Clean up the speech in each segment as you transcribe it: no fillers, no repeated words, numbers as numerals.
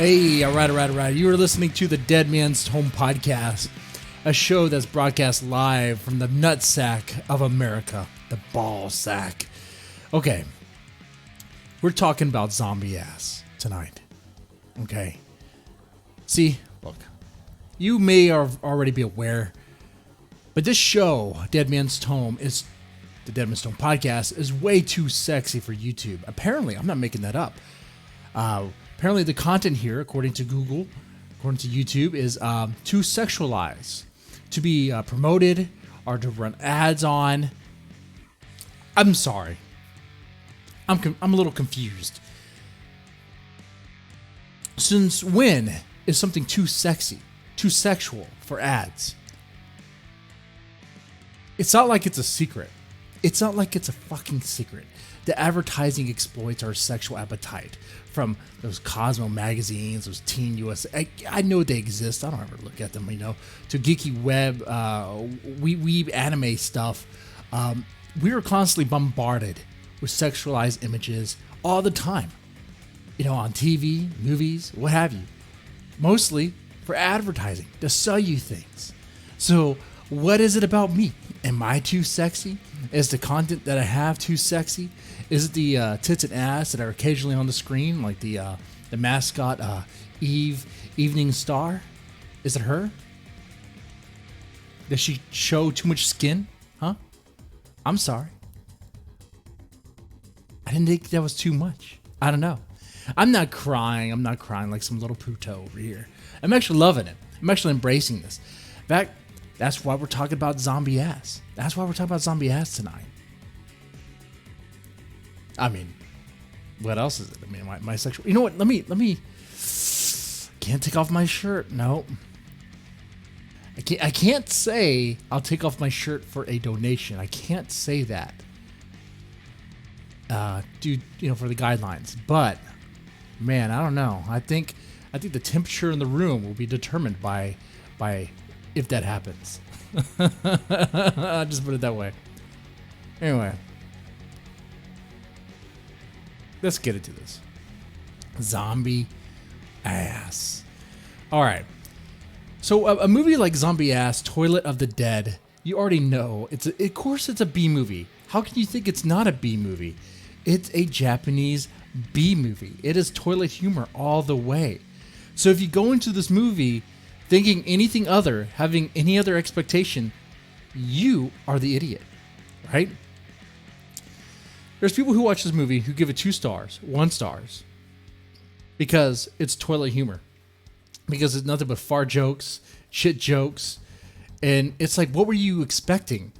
Hey, all right. You are listening to the Deadman's Tome podcast, a show that's broadcast live from the nutsack of America, the ball sack. Okay, we're talking about zombie ass tonight. Okay, see, look, you may already be aware, but this show, Deadman's Tome, the Deadman's Tome podcast, is way too sexy for YouTube. Apparently, I'm not making that up. Apparently, the content here, according to Google, according to YouTube, is too sexualized to be promoted or to run ads on. I'm sorry. I'm a little confused. Since when is something too sexy, too sexual for ads? It's not like it's a secret. It's not like it's a fucking secret. The advertising exploits our sexual appetite from those Cosmo magazines, those Teen USA. I know they exist. I don't ever look at them, to geeky web, weeb anime stuff. We are constantly bombarded with sexualized images all the time. On TV, movies, what have you. Mostly for advertising, to sell you things. So what is it about me? Am I too sexy? Is the content that I have too sexy? Is it the tits and ass that are occasionally on the screen, like the mascot Eve Evening Star? Is it her? Does she show too much skin? Huh? I'm sorry. I didn't think that was too much. I don't know. I'm not crying like some little puto over here. I'm actually loving it. I'm actually embracing this. In fact, that's why we're talking about zombie ass. That's why we're talking about zombie ass tonight. I mean, what else is it? I mean, my sexual... You know what? Let me... Can't take off my shirt. No. I can't say I'll take off my shirt for a donation. I can't say that. For the guidelines. But, man, I don't know. I think the temperature in the room will be determined by if that happens. I'll just put it that way. Anyway. Let's get into this. Zombie ass. All right. So a movie like Zombie Ass, Toilet of the Dead, you already know. Of course it's a B movie. How can you think it's not a B movie? It's a Japanese B movie. It is toilet humor all the way. So if you go into this movie thinking anything other, having any other expectation, you are the idiot, right? There's people who watch this movie who give it 2 stars, 1 stars, because it's toilet humor, because it's nothing but fart jokes, shit jokes, and it's like, what were you expecting,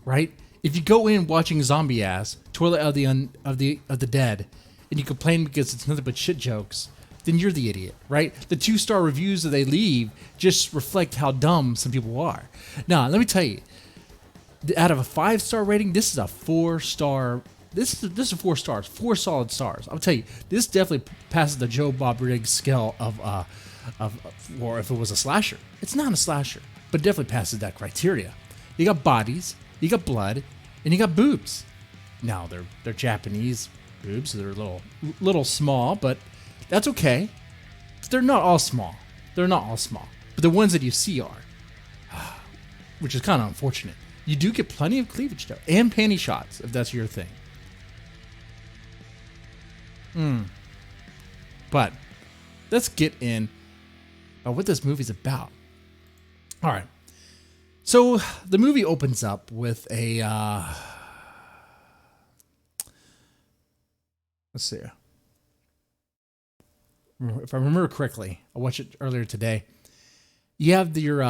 right? If you go in watching Zombie Ass, Toilet of the Dead, and you complain because it's nothing but shit jokes, then you're the idiot, right? The 2-star reviews that they leave just reflect how dumb some people are. Now, let me tell you, out of a 5-star rating, this is a 4-star. This is 4 stars, 4 solid stars. I'll tell you, this definitely passes the Joe Bob Briggs scale of or if it was a slasher. It's not a slasher, but it definitely passes that criteria. You got bodies, you got blood, and you got boobs. Now they're Japanese boobs, so they're a little small, but that's okay. They're not all small. But the ones that you see are, which is kind of unfortunate. You do get plenty of cleavage though, and panty shots if that's your thing. But let's get in what this movie's about. All right. So the movie opens up with a let's see. If I remember correctly, I watched it earlier today. You have your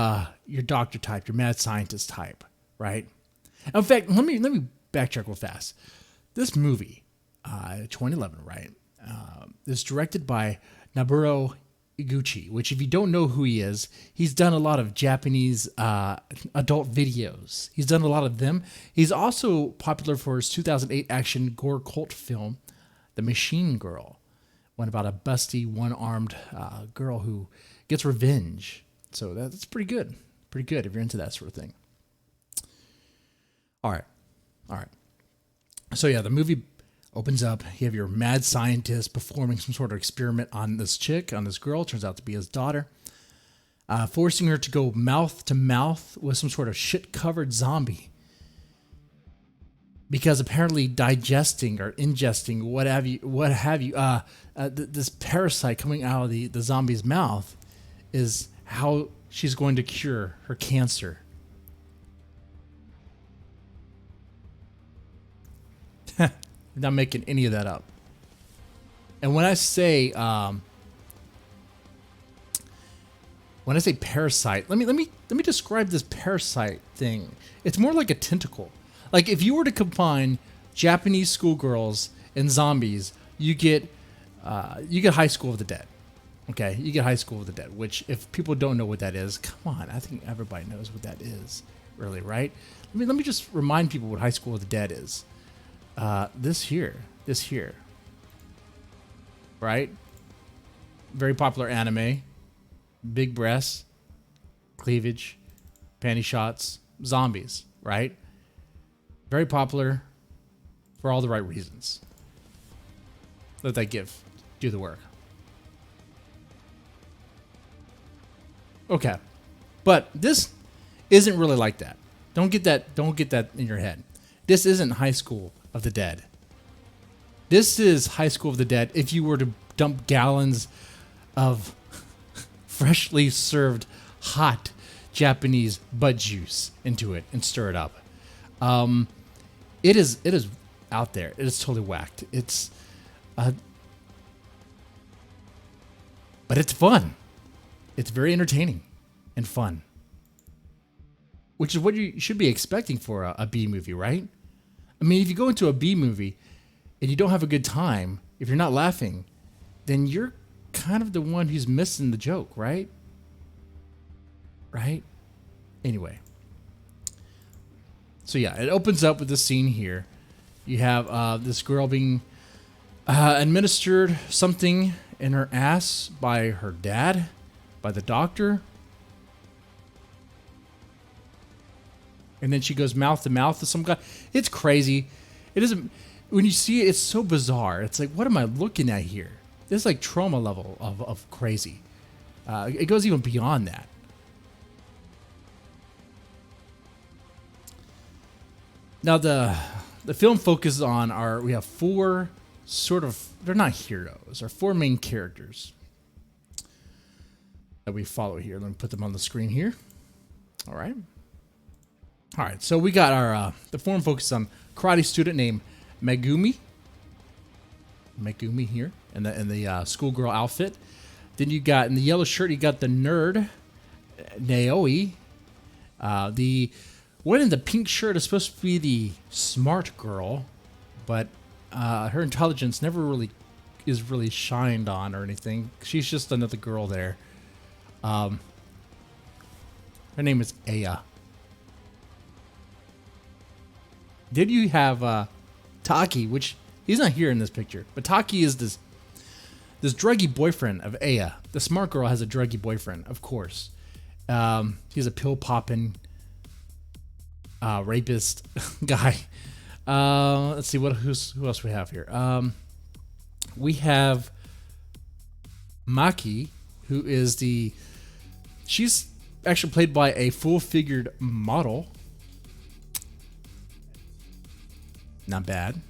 doctor type, your mad scientist type, right? In fact, let me backtrack real fast. This movie, 2011, right? Is directed by Nobuo Iguchi, which if you don't know who he is, he's done a lot of Japanese adult videos. He's done a lot of them. He's also popular for his 2008 action gore cult film, The Machine Girl, one about a busty, one-armed girl who gets revenge. So that's pretty good. Pretty good if you're into that sort of thing. All right. So yeah, the movie Opens up. You have your mad scientist performing some sort of experiment on this chick, on this girl. Turns out to be his daughter. Forcing her to go mouth to mouth with some sort of shit-covered zombie. Because apparently digesting or ingesting, what have you, this parasite coming out of the zombie's mouth is how she's going to cure her cancer. Not making any of that up. And when I say parasite, let me describe this parasite thing. It's more like a tentacle. Like if you were to combine Japanese schoolgirls and zombies, you get High School of the Dead. Okay, you get High School of the Dead, which if people don't know what that is, come on, I think everybody knows what that is, really, right? Let me just remind people what High School of the Dead is. This here, right? Very popular anime, big breasts, cleavage, panty shots, zombies, right? Very popular for all the right reasons. Let that do the work. Okay. But this isn't really like that. Don't get that in your head. This isn't High School of the Dead. This is High School of the Dead if you were to dump gallons of freshly served hot Japanese butt juice into it and stir it up. It is out there. It is totally whacked. But it's fun. It's very entertaining and fun, which is what you should be expecting for a B movie, right? I mean, if you go into a B movie and you don't have a good time, if you're not laughing, then you're kind of the one who's missing the joke, right? Right? Anyway. So yeah, it opens up with this scene here. You have this girl being administered something in her ass by her dad, by the doctor. And then she goes mouth to mouth with some guy. It's crazy. It isn't. When you see it, it's so bizarre. It's like, what am I looking at here? This is like trauma level of crazy. It goes even beyond that. Now the film focuses on we have four sort of, they're not heroes, they're four main characters that we follow here. Let me put them on the screen here. All right. So we got the film focuses on karate student named Megumi here in the schoolgirl outfit. Then you got in the yellow shirt, you got the nerd Naoi. The one in the pink shirt is supposed to be the smart girl, but her intelligence never really is really shined on or anything. She's just another girl there. Her name is Aya. Then you have Taki, which he's not here in this picture, but Taki is this druggy boyfriend of Aya. The smart girl has a druggy boyfriend, of course. He's a pill popping rapist guy. Let's see who else we have here. We have Maki, who is she's actually played by a full-figured model. Not bad.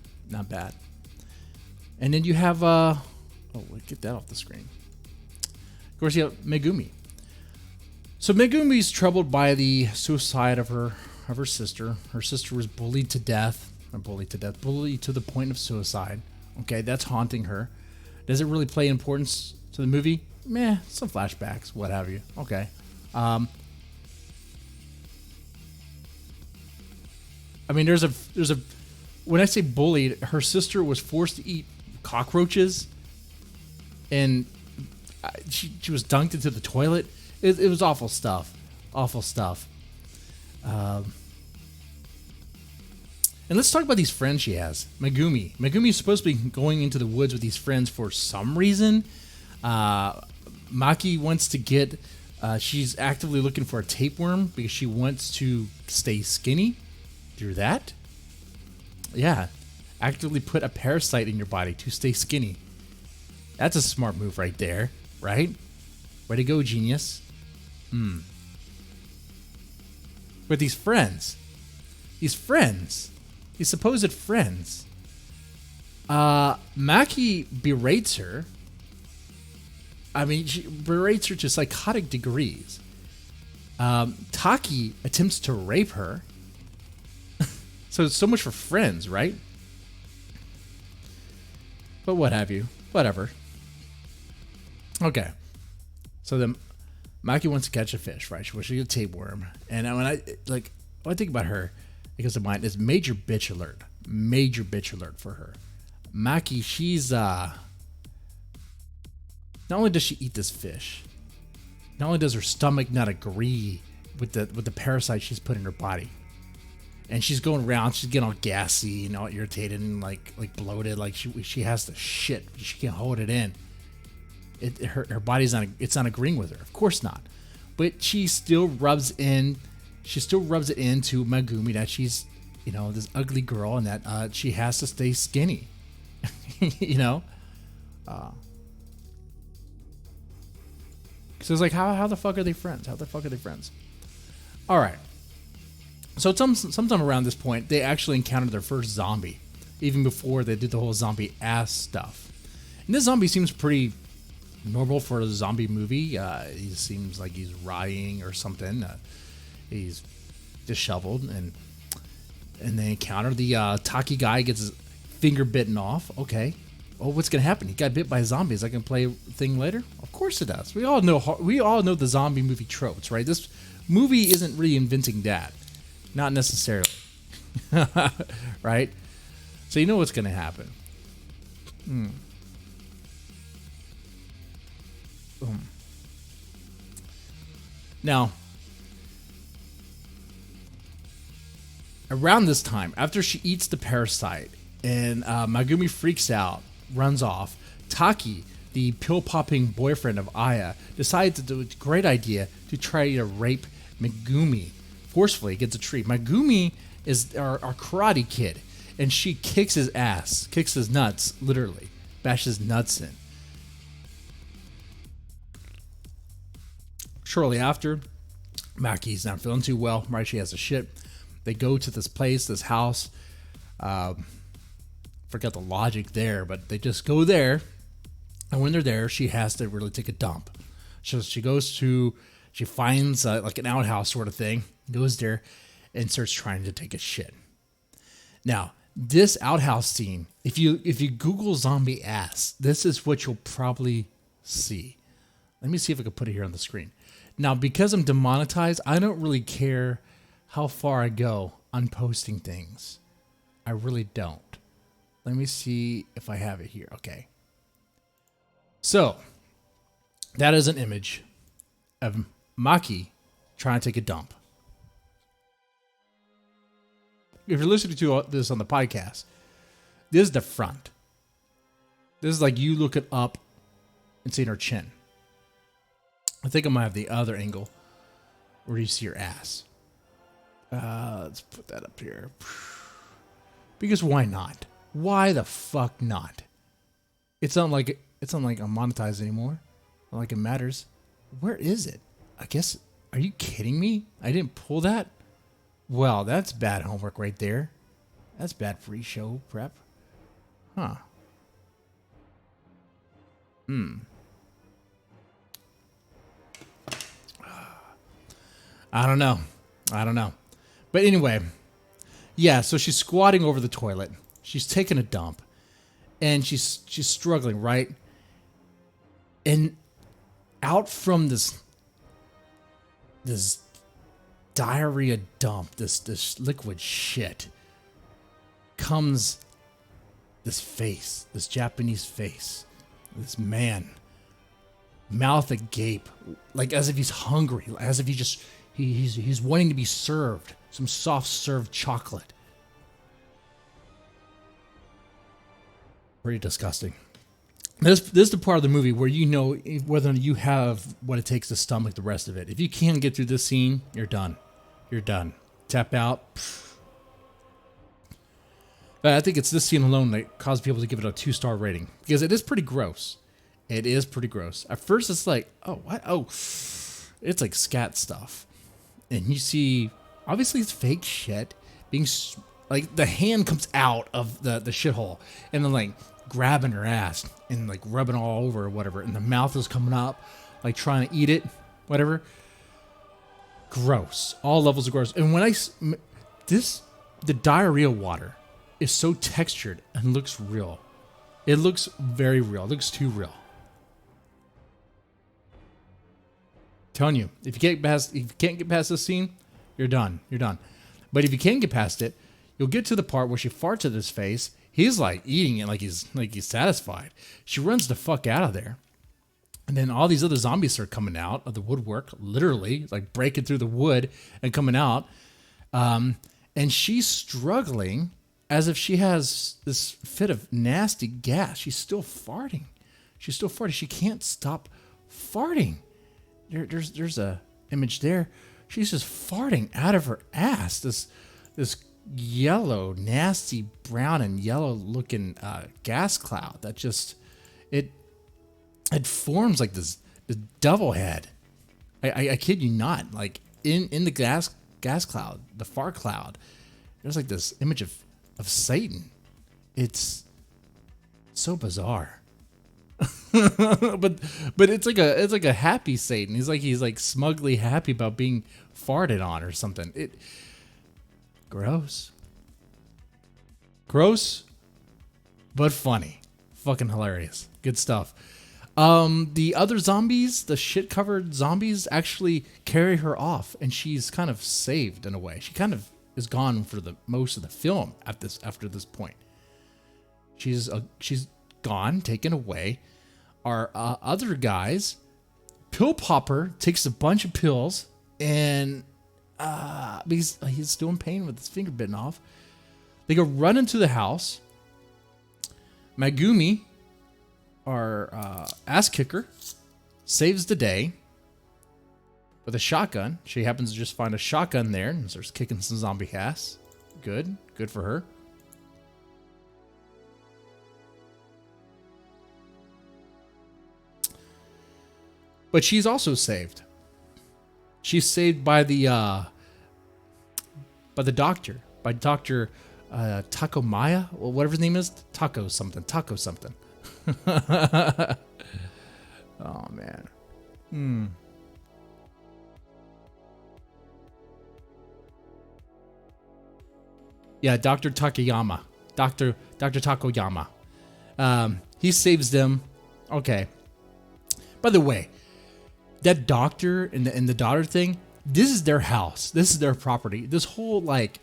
And then you have get that off the screen. Of course, you have Megumi. So Megumi's troubled by the suicide of her sister. Her sister was bullied to the point of suicide. Okay, that's haunting her. Does it really play importance to the movie? Meh, some flashbacks, what have you. Okay. I mean, there's a when I say bullied, her sister was forced to eat cockroaches, and she was dunked into the toilet. It was awful stuff. And let's talk about these friends she has. Megumi. Megumi is supposed to be going into the woods with these friends for some reason. Maki wants to get... she's actively looking for a tapeworm because she wants to stay skinny through that. Yeah. actively put a parasite in your body to stay skinny. That's a smart move right there, right? Way to go, genius. But these supposed friends, Maki berates her. I mean, she berates her to psychotic degrees. Taki attempts to rape her. So much for friends, right? But what have you. Whatever. Okay. So then Maki wants to catch a fish, right? She wants to get a tapeworm. And when I think about her, because of mine, is major bitch alert. Major bitch alert for her. Maki, she's not only does she eat this fish, not only does her stomach not agree with the parasite she's put in her body, and she's going around, she's getting all gassy and all irritated and like bloated, like she has to shit, she can't hold it in. Her body's not agreeing with her, of course not, but she still rubs it into Megumi that she's this ugly girl and that she has to stay skinny. So it's like, how the fuck are they friends? All right. So sometime around this point, they actually encountered their first zombie, even before they did the whole zombie ass stuff. And this zombie seems pretty normal for a zombie movie. He seems like he's rioting or something. He's disheveled, and they encounter the Taki guy, gets his finger bitten off. Okay. Oh, what's gonna happen? He got bit by a zombie. Is that gonna play a thing later? Of course it does. We all know the zombie movie tropes, right? This movie isn't reinventing that, not necessarily, right? So you know what's gonna happen. Boom. Now, around this time, after she eats the parasite and Megumi freaks out, runs off, Taki, the pill-popping boyfriend of Aya, decides to do a great idea to try to rape Megumi forcefully against a tree. Megumi is our karate kid, and she kicks his ass, kicks his nuts, literally, bashes nuts in. Shortly after, Maki's not feeling too well, right? She has a shit. They go to this place, this house. Forget the logic there, but they just go there. And when they're there, she has to really take a dump. So she finds like an outhouse sort of thing, goes there, and starts trying to take a shit. Now, this outhouse scene, if you Google zombie ass, this is what you'll probably see. Let me see if I can put it here on the screen. Now, because I'm demonetized, I don't really care how far I go on posting things. I really don't. Let me see if I have it here. Okay. So, that is an image of Maki trying to take a dump. If you're listening to this on the podcast, this is the front. This is like you looking up and seeing her chin. I think I might have the other angle where you see her ass. Let's put that up here. Because why not? Why the fuck not? It's not like I'm monetized anymore. Not like it matters. Where is it? I guess. Are you kidding me? I didn't pull that? Well, that's bad homework right there. That's bad free show prep. Huh. I don't know. But anyway, yeah, so she's squatting over the toilet. She's taking a dump. And she's struggling, right? And out from this diarrhea dump, this liquid shit, comes this face, this Japanese face, this man, mouth agape, like as if he's hungry, as if he's wanting to be served some soft served chocolate. Pretty disgusting. This is the part of the movie where you know whether you have what it takes to stomach the rest of it. If you can't get through this scene, you're done. You're done. Tap out. But I think it's this scene alone that caused people to give it a 2-star rating because it is pretty gross. It is pretty gross. At first, it's like, oh, what? Oh, it's like scat stuff. And you see, obviously, it's fake shit being, like, the hand comes out of the shithole and then, like, grabbing her ass and, like, rubbing all over or whatever. And the mouth is coming up, like, trying to eat it, whatever. Gross. All levels of gross. And when the diarrhea water is so textured and looks real. It looks very real. It looks too real. Telling you, if you can't get past this scene, you're done. You're done. But if you can get past it, you'll get to the part where she farts at his face. He's like eating it like he's satisfied. She runs the fuck out of there. And then all these other zombies start coming out of the woodwork, literally, like breaking through the wood and coming out. And she's struggling as if she has this fit of nasty gas. She's still farting. She can't stop farting. There's a image there. She's just farting out of her ass. This yellow, nasty brown and yellow looking gas cloud that just it forms like this devil head. I kid you not. Like in the gas cloud, the fart cloud, there's like this image of Satan. It's so bizarre. but it's like a happy Satan. He's like smugly happy about being farted on or something. Gross, but funny, fucking hilarious, good stuff. The other zombies, the shit covered zombies, actually carry her off, and she's kind of saved in a way. She kind of is gone for the most of the film after this point. She's gone, taken away. Our other guys, Pill Popper takes a bunch of pills and he's still in pain with his finger bitten off. They go run into the house. Megumi, our ass kicker, saves the day with a shotgun. She happens to just find a shotgun there and starts kicking some zombie ass. Good for her. But she's also saved. She's saved by the doctor, by Dr. Takayama, or whatever his name is, Taco something. Oh man. Yeah, Dr. Takayama. Dr. Takayama. He saves them. Okay. By the way, that doctor and the daughter thing, this is their house. This is their property. This whole like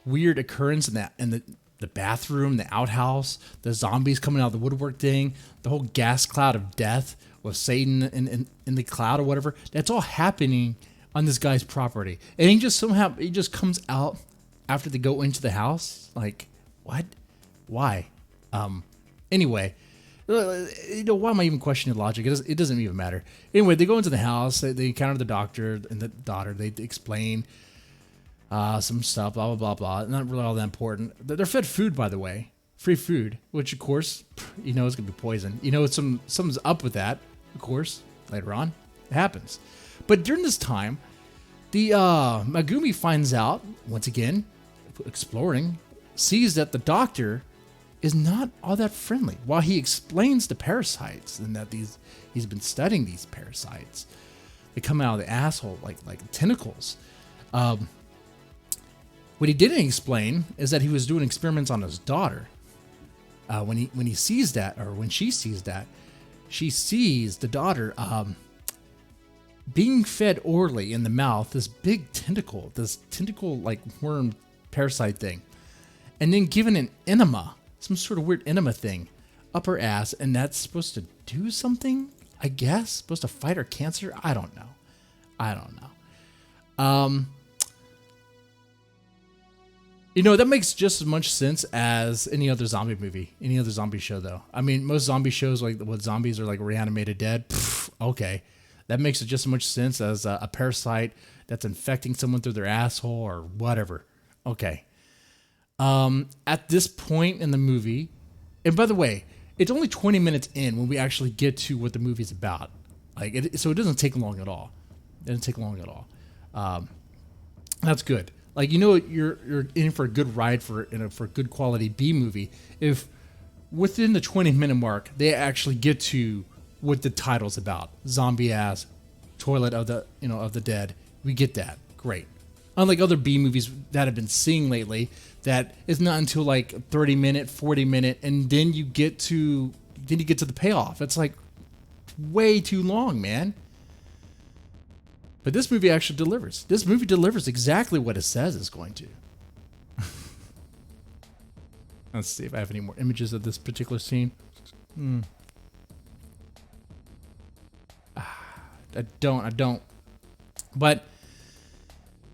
weird occurrence in the bathroom, the outhouse, the zombies coming out of the woodwork thing, the whole gas cloud of death with Satan in the cloud or whatever, that's all happening on this guy's property. And he just comes out after they go into the house. Like, what? Why? Anyway, why am I even questioning logic? It doesn't even matter. Anyway, they go into the house. They encounter the doctor and the daughter. They explain some stuff, blah, blah, blah, blah. Not really all that important. They're fed food, by the way. Free food, which, of course, is going to be poison. Something's up with that, of course, later on. It happens. But during this time, the Megumi finds out, once again, exploring, sees that the doctor is not all that friendly. While he explains the parasites and that he's been studying these parasites, they come out of the asshole like tentacles. What he didn't explain is that he was doing experiments on his daughter. When he sees that, or when she sees that, she sees the daughter being fed orally in the mouth this tentacle like worm parasite thing, and then given an enema, some sort of weird enema thing up her ass, and that's supposed to do something, I guess, supposed to fight her cancer. I don't know. That makes just as much sense as any other zombie movie, any other zombie show, though. I mean, most zombie shows, like what zombies are like reanimated dead. Okay, that makes it just as much sense as a parasite that's infecting someone through their asshole or whatever. Okay. At this point in the movie, and by the way, it's only 20 minutes in when we actually get to what the movie's about. So it doesn't take long at all. It doesn't take long at all. That's good. You're in for a good ride for a good quality B movie if within the 20-minute mark they actually get to what the title's about: zombie ass, toilet of the dead. We get that. Great. Unlike other B movies that I've been seeing lately, that is not until 30-minute, 40-minute, and then you get to the payoff. It's way too long, man. But this movie actually delivers. This movie delivers exactly what it says it's going to. Let's see if I have any more images of this particular scene. I don't. But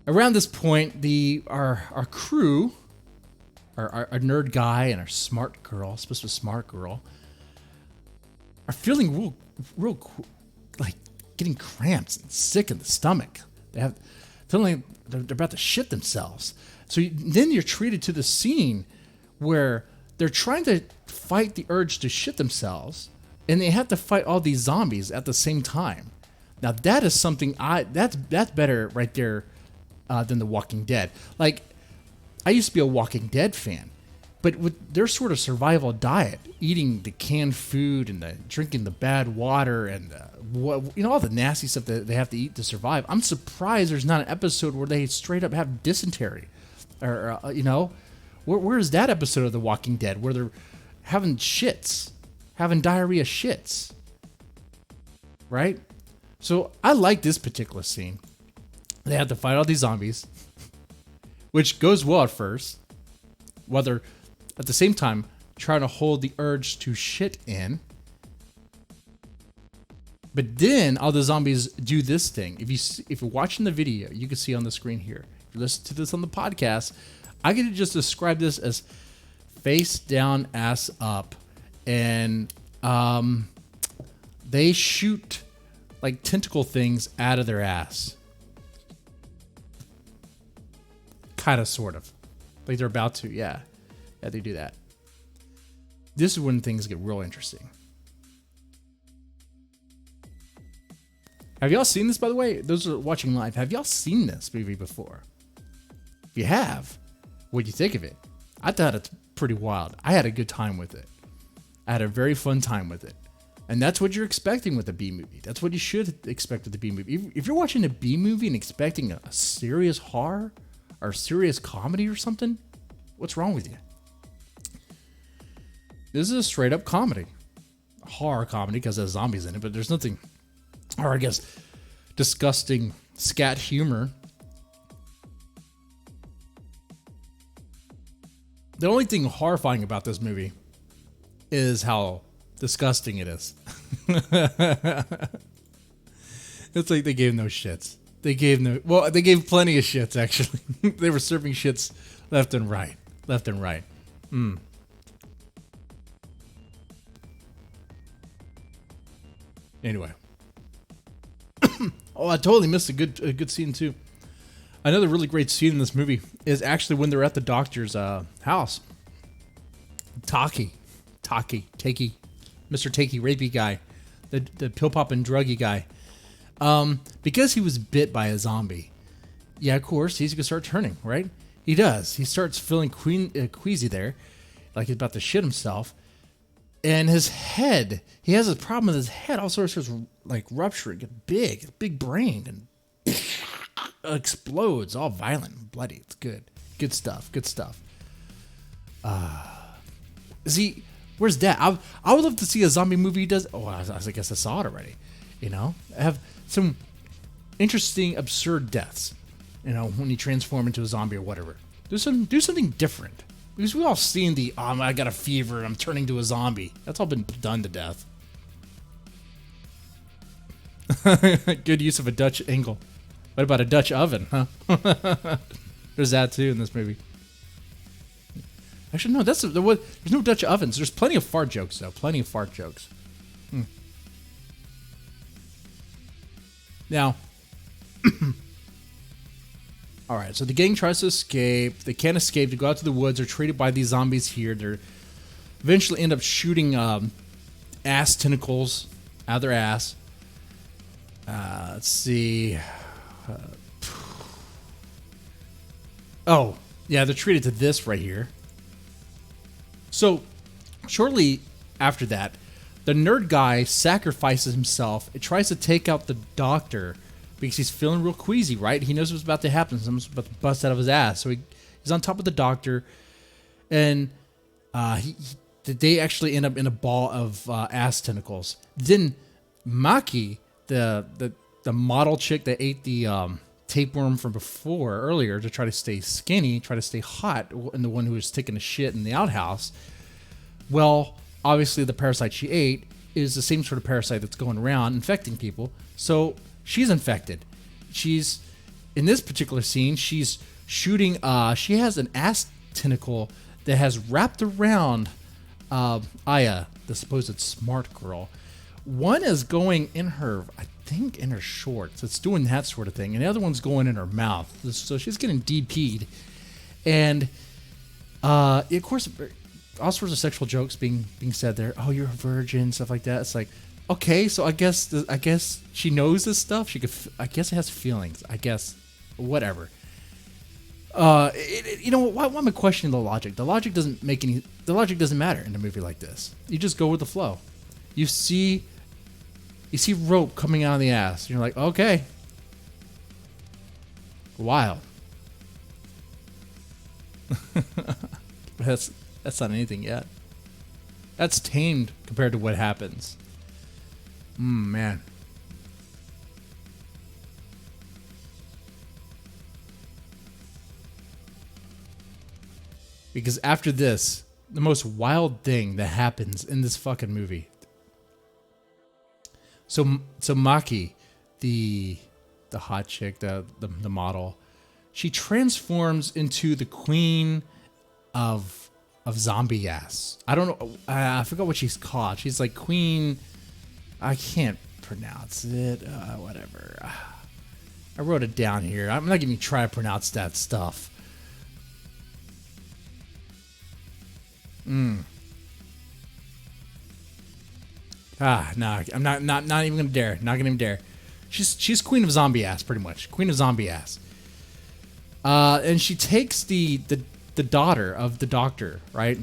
around this point, our crew, our nerd guy and our smart girl, supposed to be a smart girl, are feeling real getting cramps and sick in the stomach. They have feeling they're about to shit themselves. So then you're treated to the scene where they're trying to fight the urge to shit themselves, and they have to fight all these zombies at the same time. Now that is something that's better right there than The Walking Dead. I used to be a Walking Dead fan, but with their sort of survival diet, eating the canned food and drinking the bad water and all the nasty stuff that they have to eat to survive, I'm surprised there's not an episode where they straight up have dysentery, or where is that episode of The Walking Dead where they're having diarrhea shits, right? So I like this particular scene. They have to fight all these zombies, which goes well at first, while they're at the same time trying to hold the urge to shit in. But then all the zombies do this thing. If you're watching the video, you can see on the screen here. If you listen to this on the podcast, I get to just describe this as face down, ass up, and they shoot tentacle things out of their ass. Kind of, sort of. They're about to, yeah. Yeah, they do that. This is when things get real interesting. Have y'all seen this, by the way? Those are watching live. Have y'all seen this movie before? If you have, what do you think of it? I thought it's pretty wild. I had a good time with it. I had a very fun time with it. And that's what you're expecting with a B movie. That's what you should expect with a B movie. If you're watching a B movie and expecting a serious horror or serious comedy or something, what's wrong with you? This is a straight up comedy. Horror comedy because there's zombies in it, but there's nothing, or I guess, disgusting scat humor. The only thing horrifying about this movie is how disgusting it is. It's like they gave no shits. They gave plenty of shits, actually. They were serving shits left and right. Anyway. Oh, I totally missed a good scene too. Another really great scene in this movie is actually when they're at the doctor's house. Taki, Mr. Takey, rapey guy, the pill popping druggy guy. Because he was bit by a zombie. Yeah, of course, he's gonna start turning, right? He does. He starts feeling queasy there, like he's about to shit himself. And his head, he has a problem with his head. Also starts rupturing, get big brain, and explodes, all violent and bloody. It's good stuff. See, where's that? I would love to see a zombie movie. I guess I saw it already. Have some interesting, absurd deaths. When you transform into a zombie or whatever. Do something different. Because we've all seen I got a fever and I'm turning to a zombie. That's all been done to death. Good use of a Dutch angle. What about a Dutch oven, huh? There's that too in this movie. Actually, no, there's no Dutch ovens. There's plenty of fart jokes, though. Plenty of fart jokes. Now, All right, so the gang tries to escape. They can't escape. They go out to the woods. They're treated by these zombies here. They're eventually end up shooting ass tentacles out of their ass. Let's see. Oh, yeah, they're treated to this right here. So, shortly after that, the nerd guy sacrifices himself. It tries to take out the doctor because he's feeling real queasy, right? He knows what's about to happen. Someone's about to bust out of his ass. So he's on top of the doctor, and they actually end up in a ball of ass tentacles. Then Maki, the model chick that ate the tapeworm from earlier to try to stay skinny, try to stay hot, and the one who was taking a shit in the outhouse. Well, obviously the parasite she ate is the same sort of parasite that's going around infecting people. So she's infected. She's, in this particular scene, she's shooting, she has an ass tentacle that has wrapped around Aya, the supposed smart girl. One is going in her, I think in her shorts. It's doing that sort of thing. And the other one's going in her mouth. So she's getting DP'd. And of course, all sorts of sexual jokes being said there. Oh, you're a virgin, stuff like that. It's like, okay, so I guess she knows this stuff. I guess it has feelings. I guess, whatever. You know, why am I questioning the logic? The logic doesn't matter in a movie like this. You just go with the flow. You see rope coming out of the ass. And you're like, okay, wild. That's not anything yet. That's tamed compared to what happens. Man. Because after this, the most wild thing that happens in this fucking movie. So Maki, the hot chick, the model, she transforms into the queen of zombie ass. I don't know. I forgot what she's called. She's like queen. I can't pronounce it. Whatever. I wrote it down here. I'm not even try to pronounce that stuff. No, I'm not even gonna dare. Not gonna even dare. She's queen of zombie ass, pretty much. Queen of zombie ass. And she takes the daughter of the doctor, right?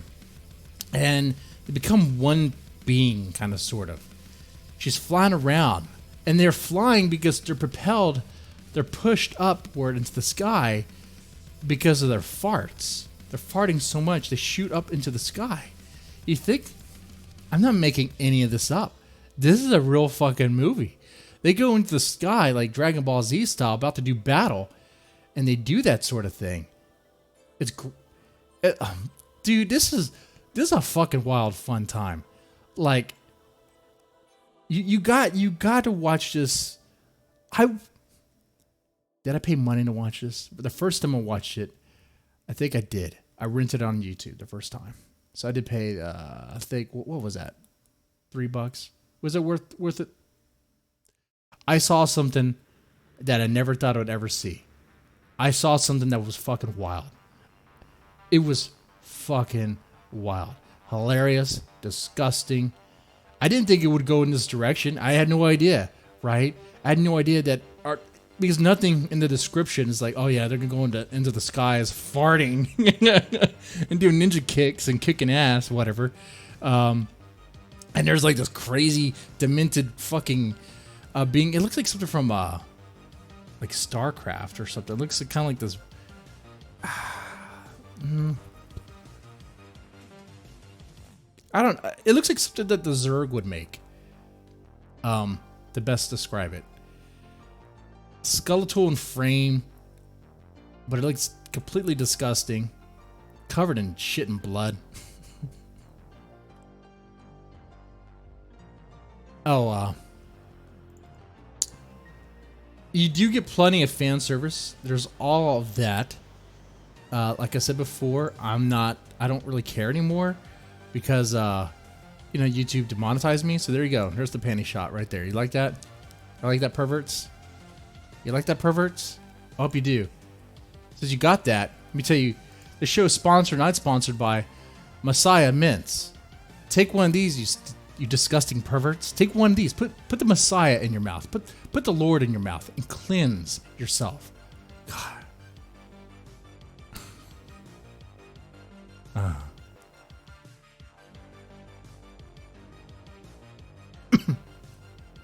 And they become one being, kind of, sort of. She's flying around, and they're flying because they're propelled. They're pushed upward into the sky because of their farts. They're farting so much they shoot up into the sky. You think? I'm not making any of this up. This is a real fucking movie. They go into the sky like Dragon Ball Z style, about to do battle, and they do that sort of thing. Dude, this is a fucking wild, fun time. Like, you got to watch this. Did I pay money to watch this? But the first time I watched it, I think I did. I rented it on YouTube the first time. So I did pay, I think, what was that? $3? Was it worth it? I saw something that I never thought I would ever see. I saw something that was fucking wild. It was fucking wild. Hilarious, disgusting. I didn't think it would go in this direction. I had no idea, right? I had no idea that because nothing in the description is like, oh yeah, they're gonna go into the skies farting and doing ninja kicks and kicking ass, whatever. And there's like this crazy demented fucking being. It looks like something from like StarCraft or something. It looks kind of like this. I don't. It looks like something that the Zerg would make. To best describe it. Skeletal in frame, but it looks completely disgusting, covered in shit and blood. You do get plenty of fan service. There's all of that. Like I said before, I don't really care anymore because YouTube demonetized me. So there you go. There's the panty shot right there. You like that? I like that, perverts. You like that, perverts? I hope you do. Since you got that, let me tell you, the show is sponsored, not sponsored by Messiah Mints. Take one of these, you disgusting perverts. Take one of these. Put the Messiah in your mouth. Put the Lord in your mouth and cleanse yourself. God.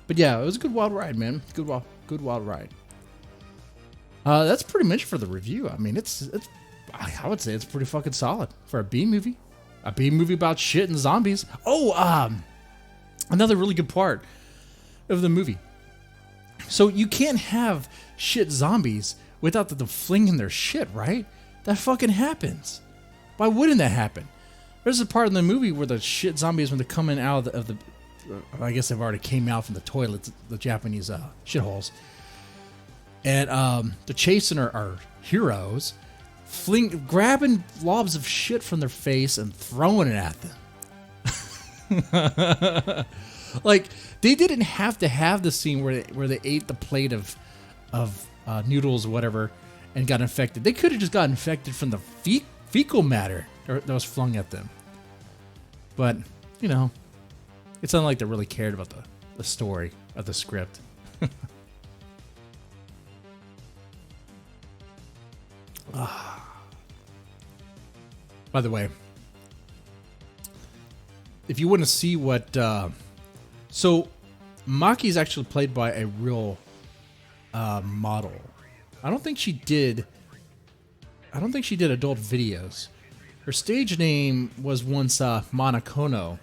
But yeah, it was a good wild ride, man. Good wild ride. That's pretty much for the review. I mean, it's I would say it's pretty fucking solid for a B movie. A B movie about shit and zombies. Oh, another really good part of the movie. So you can't have shit zombies without them flinging their shit, right? That fucking happens. Why wouldn't that happen? There's a part in the movie where the shit zombies, when they're coming out of the I guess they've already came out from the toilets, the Japanese shitholes. And they're chasing our heroes, grabbing lobs of shit from their face and throwing it at them. Like, they didn't have to have the scene where they ate the plate of noodles or whatever and got infected. They could have just got infected from the fecal matter that was flung at them. But, you know, it's not like they really cared about the story of the script. By the way, if you want to see what... so, Maki is actually played by a real model. I don't think she did adult videos. Her stage name was once Monokono.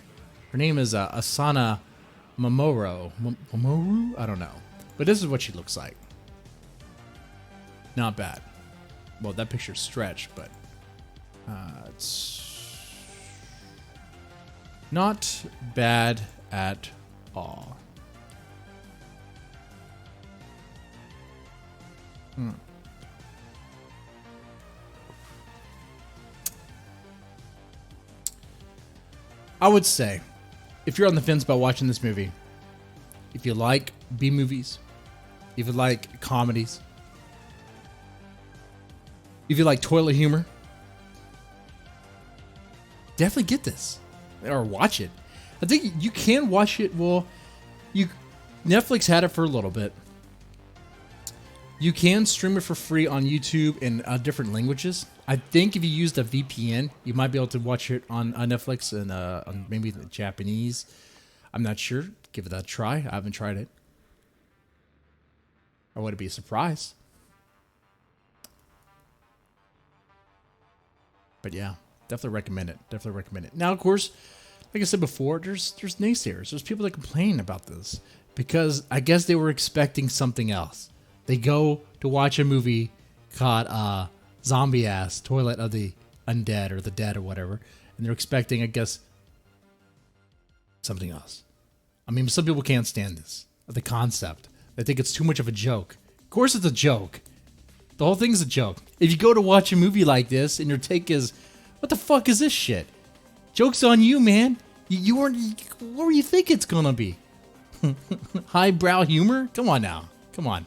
Her name is Asana Mamoru. Mamoru? I don't know. But this is what she looks like. Not bad. Well, that picture's stretched, but it's not bad at all. I would say, if you're on the fence about watching this movie, if you like B movies, if you like comedies, if you like toilet humor, definitely get this or watch it. I think you can watch it. Well, Netflix had it for a little bit. You can stream it for free on YouTube in different languages. I think if you use the VPN, you might be able to watch it on Netflix and on maybe the Japanese. I'm not sure. Give it a try. I haven't tried it. Or would it be a surprise? But yeah, definitely recommend it. Definitely recommend it. Now, of course, like I said before, there's naysayers. There's people that complain about this because I guess they were expecting something else. They go to watch a movie called Zombie Ass, Toilet of the Undead or the Dead or whatever, and they're expecting, I guess, something else. I mean, some people can't stand this, the concept. They think it's too much of a joke. Of course it's a joke. The whole thing's a joke. If you go to watch a movie like this and your take is, what the fuck is this shit? Joke's on you, man. You weren't, what were you think it's gonna be? Highbrow humor? Come on now. Come on.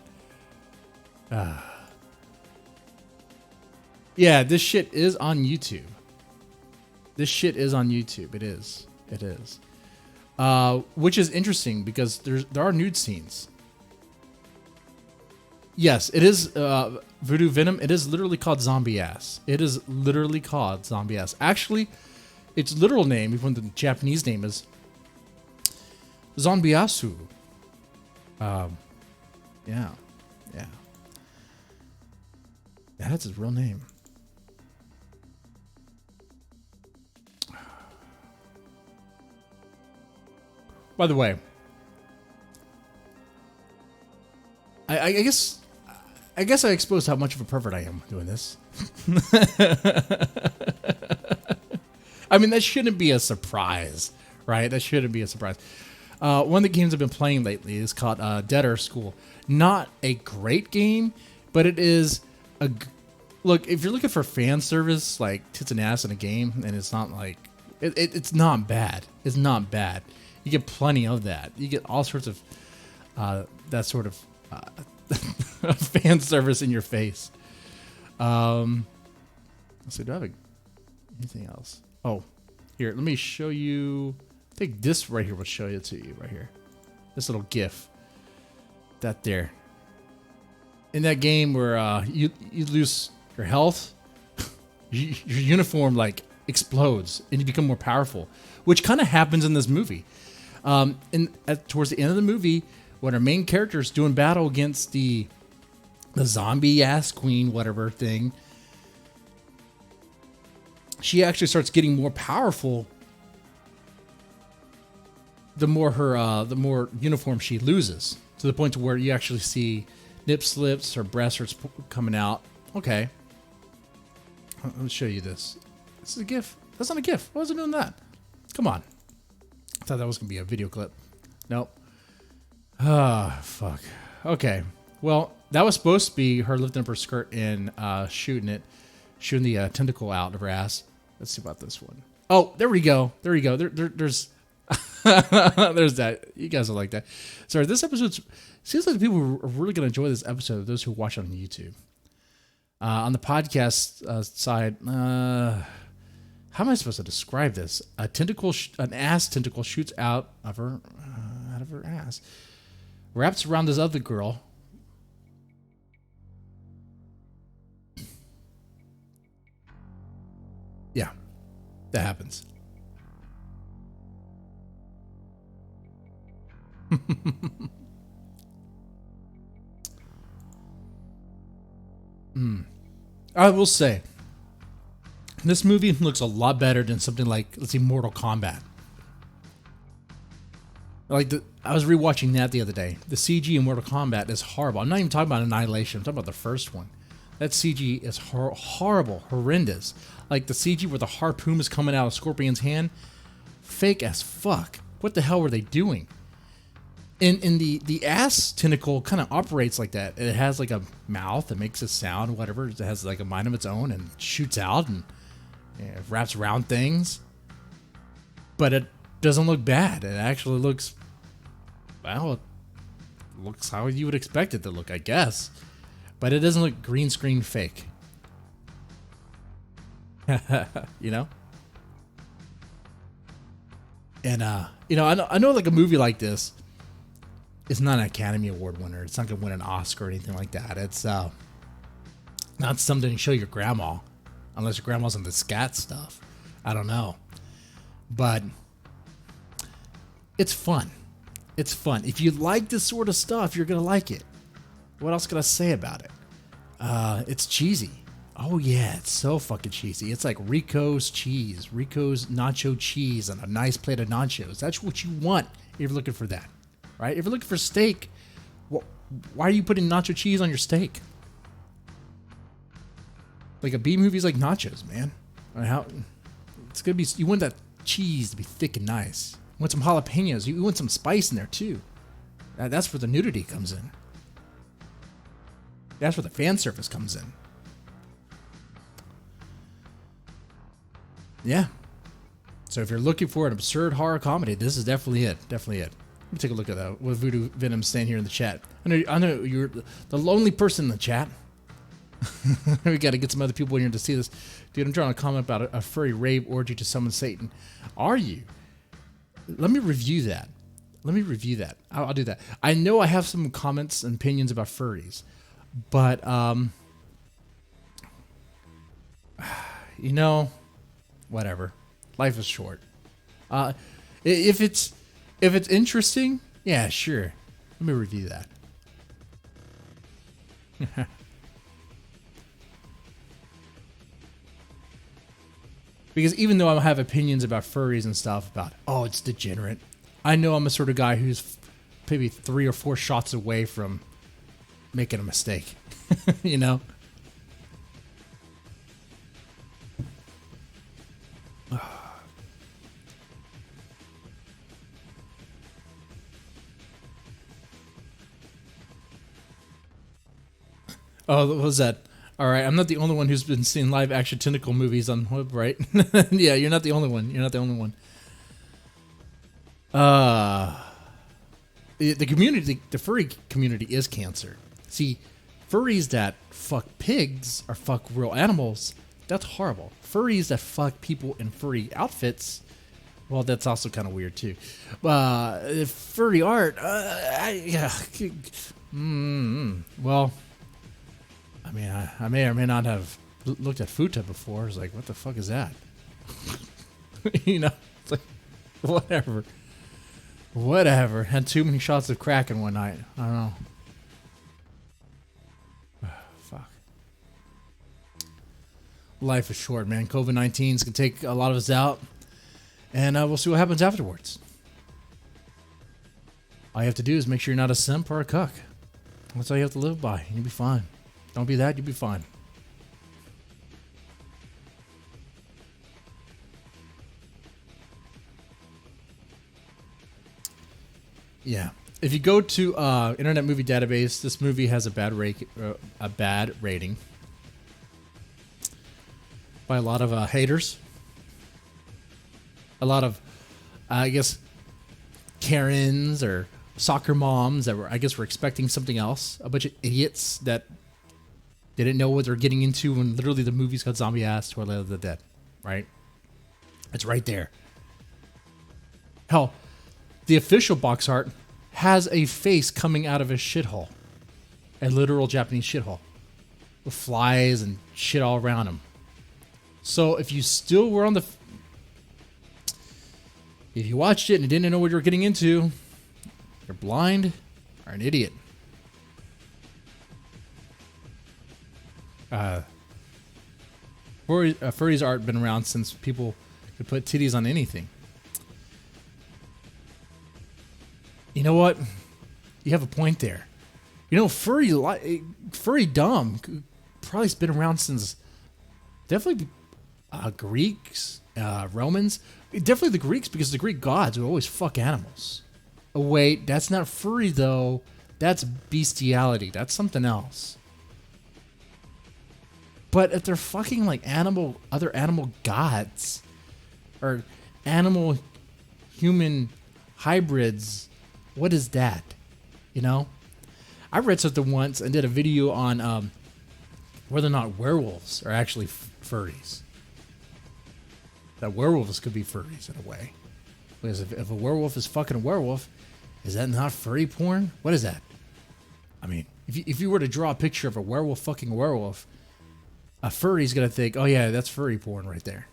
Yeah, this shit is on YouTube. This shit is on YouTube. It is. It is. Which is interesting because there are nude scenes. Yes, it is Voodoo Venom. It is literally called Zombie Ass. It is literally called Zombie Ass. Actually, its literal name, even the Japanese name, is Zombiasu. Yeah. Yeah. Yeah, that's his real name. By the way, I guess I exposed how much of a pervert I am doing this. I mean, that shouldn't be a surprise, right? That shouldn't be a surprise. One of the games I've been playing lately is called Deader School. Not a great game, but it is a... Look, if you're looking for fan service, like tits and ass in a game, and it's not like... It's not bad. It's not bad. You get plenty of that. You get all sorts of that sort of fan service in your face. Let's see, do I have anything else? Oh, here, let me show you. I think this right here will show it to you right here. This little GIF. That there. In that game where you lose your health, your uniform like explodes and you become more powerful, which kind of happens in this movie. Towards the end of the movie, when our main character is doing battle against the zombie ass queen, whatever thing, she actually starts getting more powerful. The more uniform she loses, to the point to where you actually see nip slips, her breasts are coming out. Okay, let me show you this. This is a GIF. That's not a GIF. Why was I doing that? Come on. I thought that was gonna be a video clip. Nope. Ah, fuck. Okay. Well, that was supposed to be her lifting up her skirt and shooting the tentacle out of her ass. Let's see about this one. Oh, there we go. There we go. There's there's that. You guys will like that. Sorry, this episode seems like people are really gonna enjoy this episode. Those who watch it on YouTube. On the podcast side, how am I supposed to describe this? An ass tentacle shoots out of her ass, wraps around this other girl. Yeah, that happens. I will say, this movie looks a lot better than something like, let's see, Mortal Kombat. I was rewatching that the other day. The CG in Mortal Kombat is horrible. I'm not even talking about Annihilation. I'm talking about the first one. That CG is horrible, horrendous. Like the CG where the harpoon is coming out of Scorpion's hand, fake as fuck. What the hell were they doing? And the ass tentacle kind of operates like that. It has like a mouth that makes a sound, whatever. It has like a mind of its own and shoots out and wraps around things. But it doesn't look bad. It actually looks, well, it looks how you would expect it to look, I guess. But it doesn't look green screen fake. You know? And, I know like a movie like this, it's not an Academy Award winner. It's not going to win an Oscar or anything like that. It's not something to show your grandma, unless your grandma's into scat stuff. I don't know. But it's fun. It's fun. If you like this sort of stuff, you're going to like it. What else can I say about it? It's cheesy. Oh, yeah, it's so fucking cheesy. It's like Rico's cheese, Rico's nacho cheese on a nice plate of nachos. That's what you want if you're looking for that. Right? If you're looking for steak, why are you putting nacho cheese on your steak? Like a B movie's like nachos, man. It's gonna be. You want that cheese to be thick and nice. You want some jalapenos. You want some spice in there too. That's where the nudity comes in. That's where the fan service comes in. Yeah. So if you're looking for an absurd horror comedy, this is definitely it. Definitely it. Let me take a look at that. What Voodoo Venom saying here in the chat. I know you're the lonely person in the chat. We got to get some other people in here to see this. Dude, I'm trying to comment about a furry rave orgy to summon Satan. Are you? Let me review that. I'll do that. I know I have some comments and opinions about furries, but whatever. Life is short. If it's interesting, yeah, sure. Let me review that. Because even though I have opinions about furries and stuff about, oh, it's degenerate, I know I'm a sort of guy who's maybe 3 or 4 shots away from making a mistake. You know? Oh, what was that? All right, I'm not the only one who's been seeing live action tentacle movies on web, right? Yeah, you're not the only one. The community, the furry community is cancer. See, Furries that fuck pigs or fuck real animals, that's horrible. Furries that fuck people in furry outfits, well, that's also kind of weird too. Furry art, yeah. Well, I mean, I may or may not have looked at Futa before. It's like, what the fuck is that? You know, it's like, whatever. Had too many shots of crack in one night. I don't know. Fuck. Life is short, man. COVID-19 is going to take a lot of us out. And we'll see what happens afterwards. All you have to do is make sure you're not a simp or a cuck. That's all you have to live by. You'll be fine. Don't be that, you'll be fine. Yeah. If you go to Internet Movie Database, this movie has a bad rating by a lot of haters. A lot of, I guess, Karens or soccer moms that were expecting something else. A bunch of idiots that didn't know what they're getting into when literally the movie's called Zombie Ass Toilet of the Dead, right? It's right there. Hell, the official box art has a face coming out of a shithole. A literal Japanese shithole. With flies and shit all around him. So if you still were on the... If you watched it and didn't know what you were getting into, you're blind or an idiot. Furries art been around since people could put titties on anything. You know what? You have a point there. You know, furry dumb probably has been around since definitely Greeks, Romans. Definitely the Greeks, because the Greek gods would always fuck animals. Oh, wait, that's not furry, though. That's bestiality. That's something else. But if they're fucking like other animal gods, or animal-human hybrids, what is that? You know? I read something once and did a video on whether or not werewolves are actually furries. That werewolves could be furries in a way. Because if a werewolf is fucking a werewolf, is that not furry porn? What is that? I mean, if you were to draw a picture of a werewolf fucking a werewolf, a furry's gonna think, oh yeah, that's furry porn right there.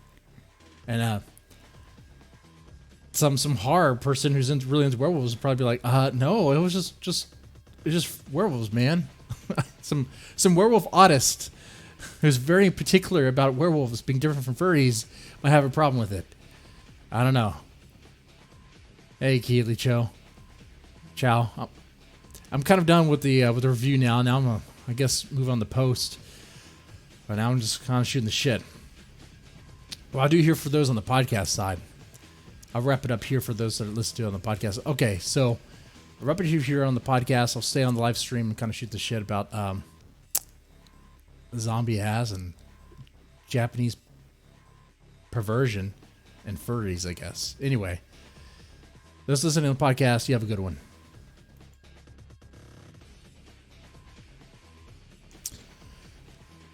And some horror person who's really into werewolves would probably be like, no, it was just werewolves, man. some werewolf artist who's very particular about werewolves being different from furries might have a problem with it. I don't know. Hey, Keely Chow. I'm kind of done with the review now. Now I'm gonna, I guess, move on to post. But now I'm just kind of shooting the shit. Well, I do hear for those on the podcast side. I'll wrap it up here for those that are listening to it on the podcast. Okay, so I'll wrap it here on the podcast. I'll stay on the live stream and kind of shoot the shit about Zombie Ass and Japanese perversion and furries, I guess. Anyway, those listening to the podcast, you have a good one.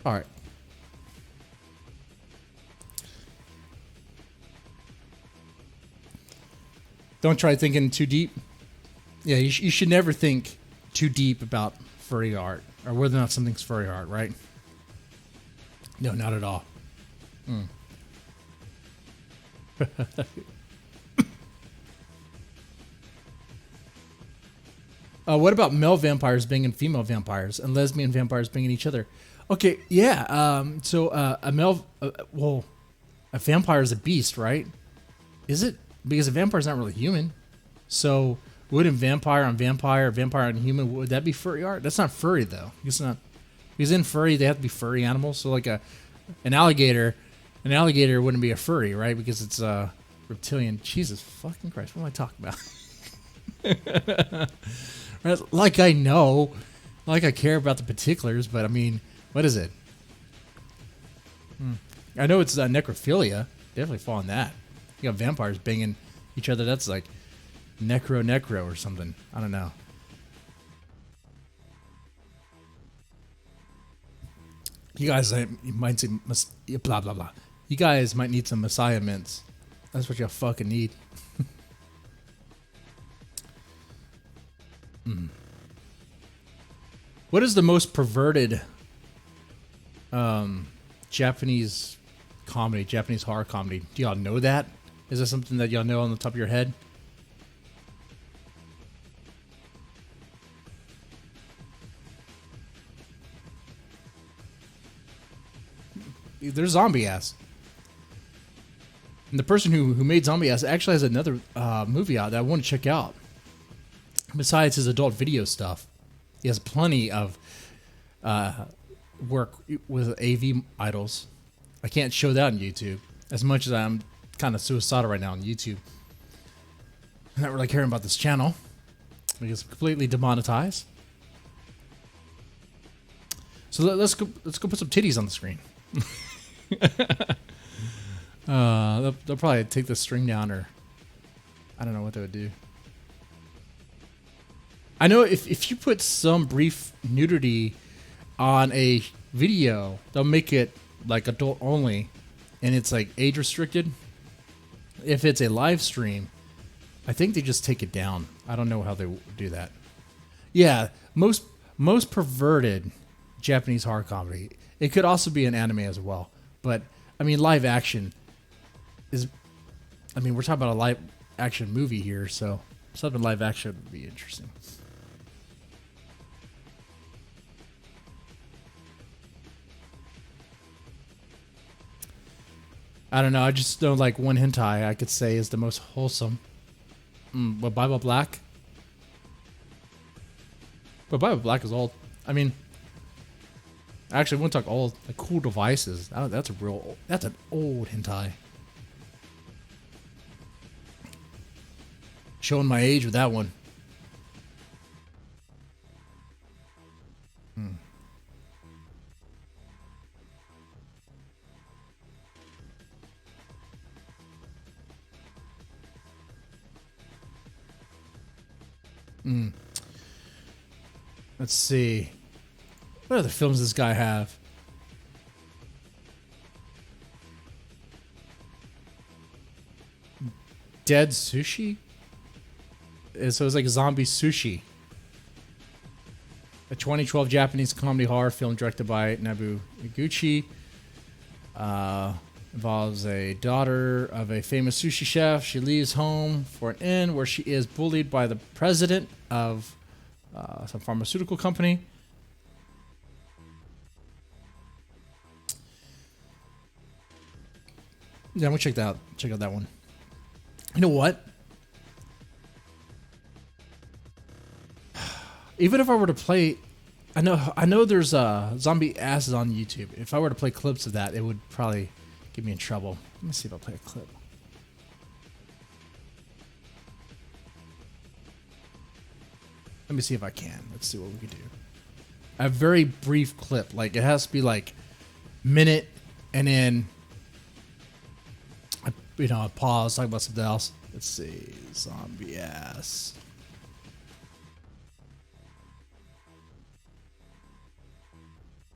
All right. Don't try thinking too deep. Yeah, you should never think too deep about furry art or whether or not something's furry art, right? No, not at all. What about male vampires banging female vampires and lesbian vampires banging each other? Okay, yeah. So a vampire is a beast, right? Is it? Because a vampire is not really human. So wouldn't vampire on human, would that be furry art? That's not furry though. It's not. Because in furry, they have to be furry animals. So like an alligator wouldn't be a furry, right? Because it's a reptilian. Jesus fucking Christ, what am I talking about? Right? Like I know, like I care about the particulars, but I mean, what is it? I know it's necrophilia. Definitely fall in that. You got vampires banging each other. That's like necro or something. I don't know. You guys might say blah blah blah. You guys might need some Messiah mints. That's what you fucking need. What is the most perverted Japanese comedy, Japanese horror comedy? Do y'all know that? Is that something that y'all know on the top of your head? There's Zombie Ass. And the person who made Zombie Ass actually has another movie out that I want to check out. Besides his adult video stuff, he has plenty of work with AV idols. I can't show that on YouTube as much as I'm kind of suicidal right now on YouTube. I'm not really caring about this channel because it's completely demonetized. So let's go put some titties on the screen. They'll probably take the string down, or I don't know what they would do. I know if you put some brief nudity on a video, they'll make it like adult only, and it's like age restricted. If it's a live stream, I think they just take it down. I don't know how they do that. Yeah, most perverted Japanese horror comedy. It could also be an anime as well, but I mean, live action is. I mean, we're talking about a live action movie here, so something live action would be interesting. I don't know. I just know like one hentai I could say is the most wholesome. What, Bible Black? But Bible Black is old. I mean, actually, I wouldn't talk old. Like Cool Devices. That's an old hentai. Showing my age with that one. Let's see. What other films does this guy have? Dead Sushi? So it's like zombie sushi. A 2012 Japanese comedy horror film directed by Nobu Iguchi. Involves a daughter of a famous sushi chef. She leaves home for an inn where she is bullied by the president of some pharmaceutical company. Yeah, I'm gonna check out that one. You know what? Even if I were to play, I know there's zombie asses on YouTube. If I were to play clips of that, it would probably get me in trouble. Let me see if I'll play a clip. Let me see if I can. Let's see what we can do. A very brief clip. Like, it has to be like minute and then I pause, talk about something else. Let's see. Zombie ass.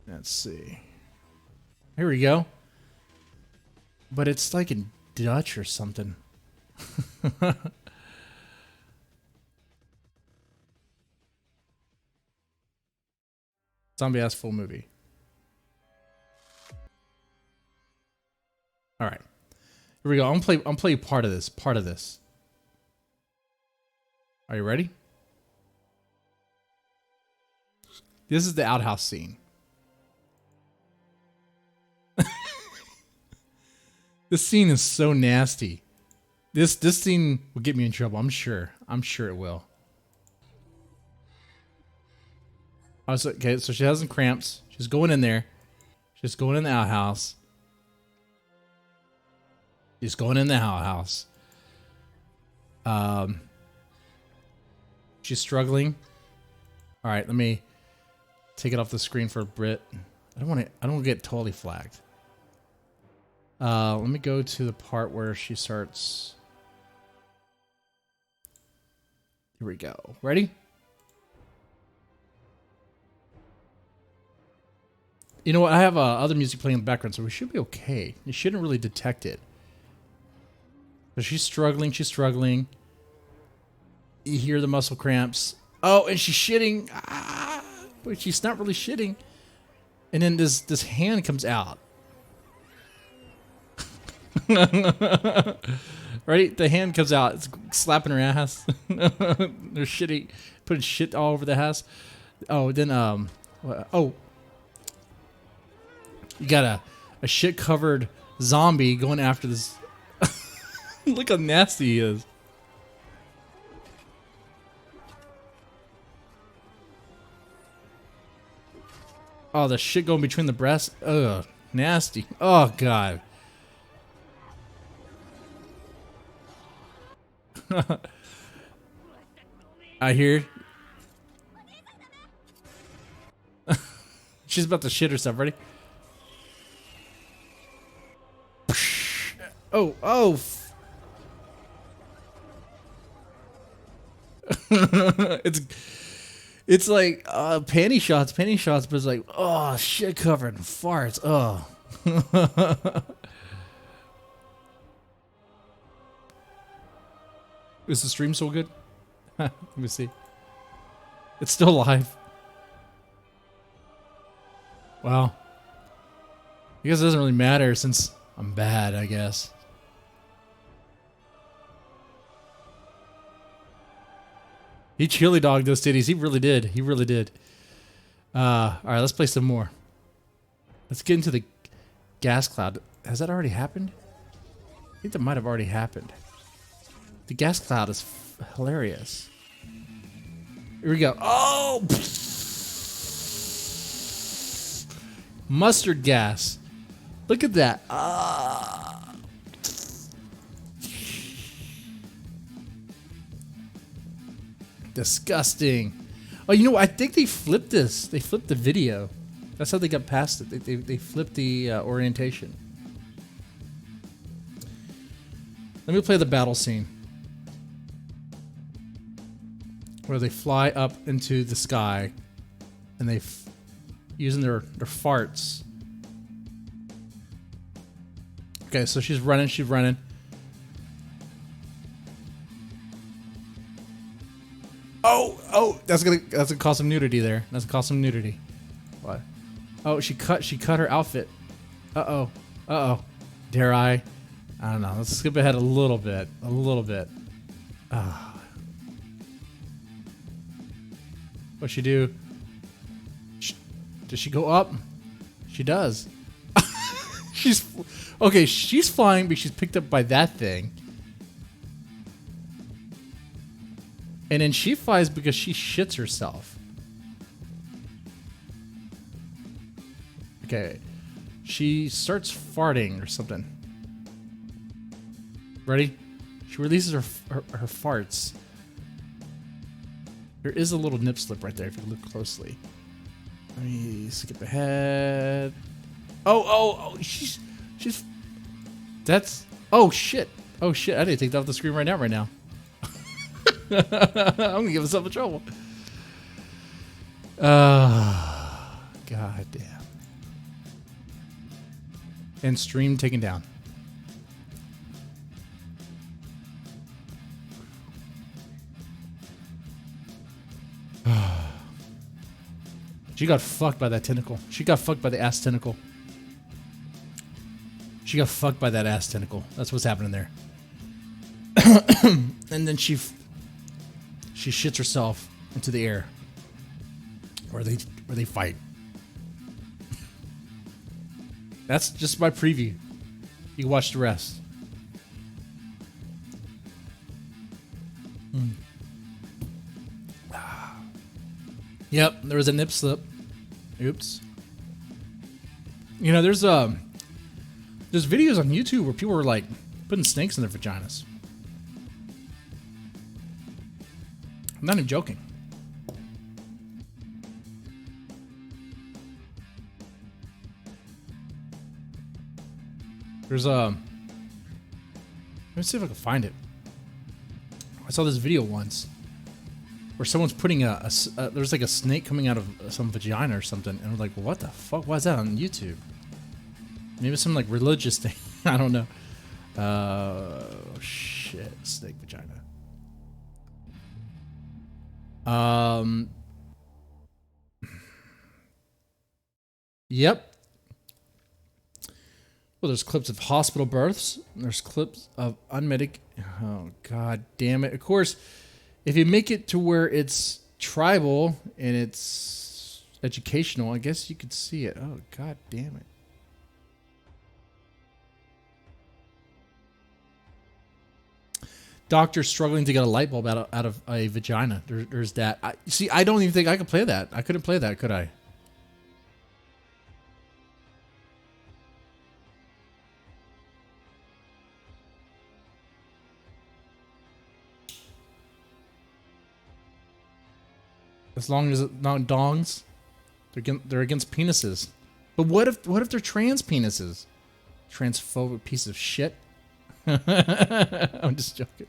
Let's see. Here we go. But it's like in Dutch or something. Zombie ass full movie. All right. Here we go. I'm gonna play part of this. Are you ready? This is the outhouse scene. This scene is so nasty. This scene will get me in trouble. I'm sure it will. Okay, so she has some cramps. She's going in there. She's going in the outhouse. She's going in the outhouse. She's struggling. All right, let me take it off the screen for a bit. I don't want to get totally flagged. Let me go to the part where she starts. Here we go. Ready? You know what? I have other music playing in the background, so we should be okay. You shouldn't really detect it. But she's struggling. She's struggling. You hear the muscle cramps. Oh, and she's shitting. Ah, but she's not really shitting. And then this hand comes out. Right? The hand comes out. It's slapping her ass. They're shitting, putting shit all over the ass. Oh, then oh, you got a shit covered zombie going after this. Look how nasty he is. Oh, the shit going between the breasts. Ugh, nasty. Oh god. I hear. She's about to shit herself. Ready? Oh, oh. It's like panty shots, but it's like, oh, shit covered in farts. Oh. Is the stream so good? Let me see. It's still live. Wow. I guess it doesn't really matter since I'm bad, I guess. He chili dogged those titties. He really did. He really did. All right, let's play some more. Let's get into the gas cloud. Has that already happened? I think that might have already happened. The gas cloud is hilarious. Here we go. Oh! Mustard gas. Look at that. Disgusting. Oh, you know what? I think they flipped this. They flipped the video. That's how they got past it. They flipped the orientation. Let me play the battle scene. Where they fly up into the sky and they using their farts. Okay, so she's running. Oh, that's gonna cause some nudity there. That's gonna cause some nudity. What? Oh, she cut her outfit. Uh-oh. Dare I? I don't know. Let's skip ahead a little bit. What'd she do? Does she go up? She does. She's flying, but she's picked up by that thing. And then she flies because she shits herself. Okay. She starts farting or something. Ready? She releases her farts. There is a little nip slip right there if you look closely. Let me skip ahead. Oh, she's that's, oh shit. I didn't take that off the screen right now. I'm gonna give myself a trouble. God damn. And stream taken down. She got fucked by that tentacle. She got fucked by the ass tentacle. She got fucked by that ass tentacle. That's what's happening there. And then she shits herself into the air. Where they fight. That's just my preview. You can watch the rest. Yep, there was a nip slip. Oops. You know, there's videos on YouTube where people were like putting snakes in their vaginas. I'm not even joking. There's let me see if I can find it. I saw this video once where someone's putting there's like a snake coming out of some vagina or something, and we're like, what the fuck? Why is that on YouTube? Maybe some like religious thing. I don't know. Shit, snake vagina. Yep. Well, there's clips of hospital births. There's clips of unmedic. Oh, god damn it. Of course, if you make it to where it's tribal and it's educational, I guess you could see it. Oh, god damn it. Doctor struggling to get a light bulb out of a vagina. There's that. See, I don't even think I could play that. I couldn't play that, could I? As long as it's not dongs, they're against penises. But what if they're trans penises? Transphobic piece of shit. I'm just joking.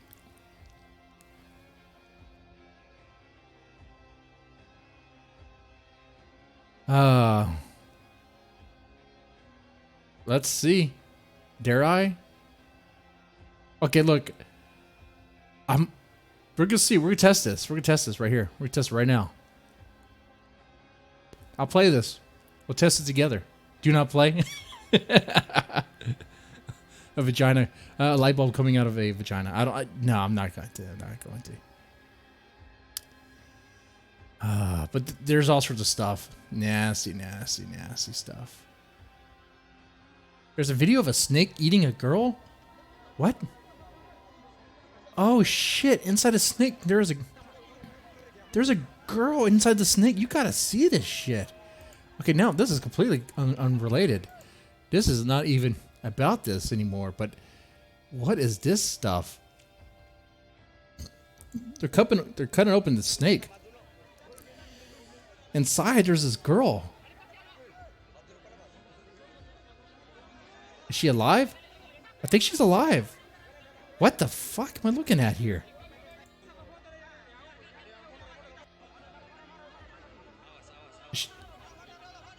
Let's see. Dare I? Okay, look. We're gonna see. We're gonna test this. We're gonna test this right here. We're gonna test it right now. I'll play this. We'll test it together. Do not play. A vagina, a light bulb coming out of a vagina. No, I'm not going to. I'm not going to. But there's all sorts of stuff. Nasty, nasty, nasty stuff. There's a video of a snake eating a girl? What? Oh shit, inside a snake there's a girl inside the snake. You gotta see this shit. Okay, now this is completely unrelated. This is not even about this anymore, but what is this stuff? They're cutting open the snake. Inside there's this girl. Is she alive? I think she's alive. What the fuck am I looking at here?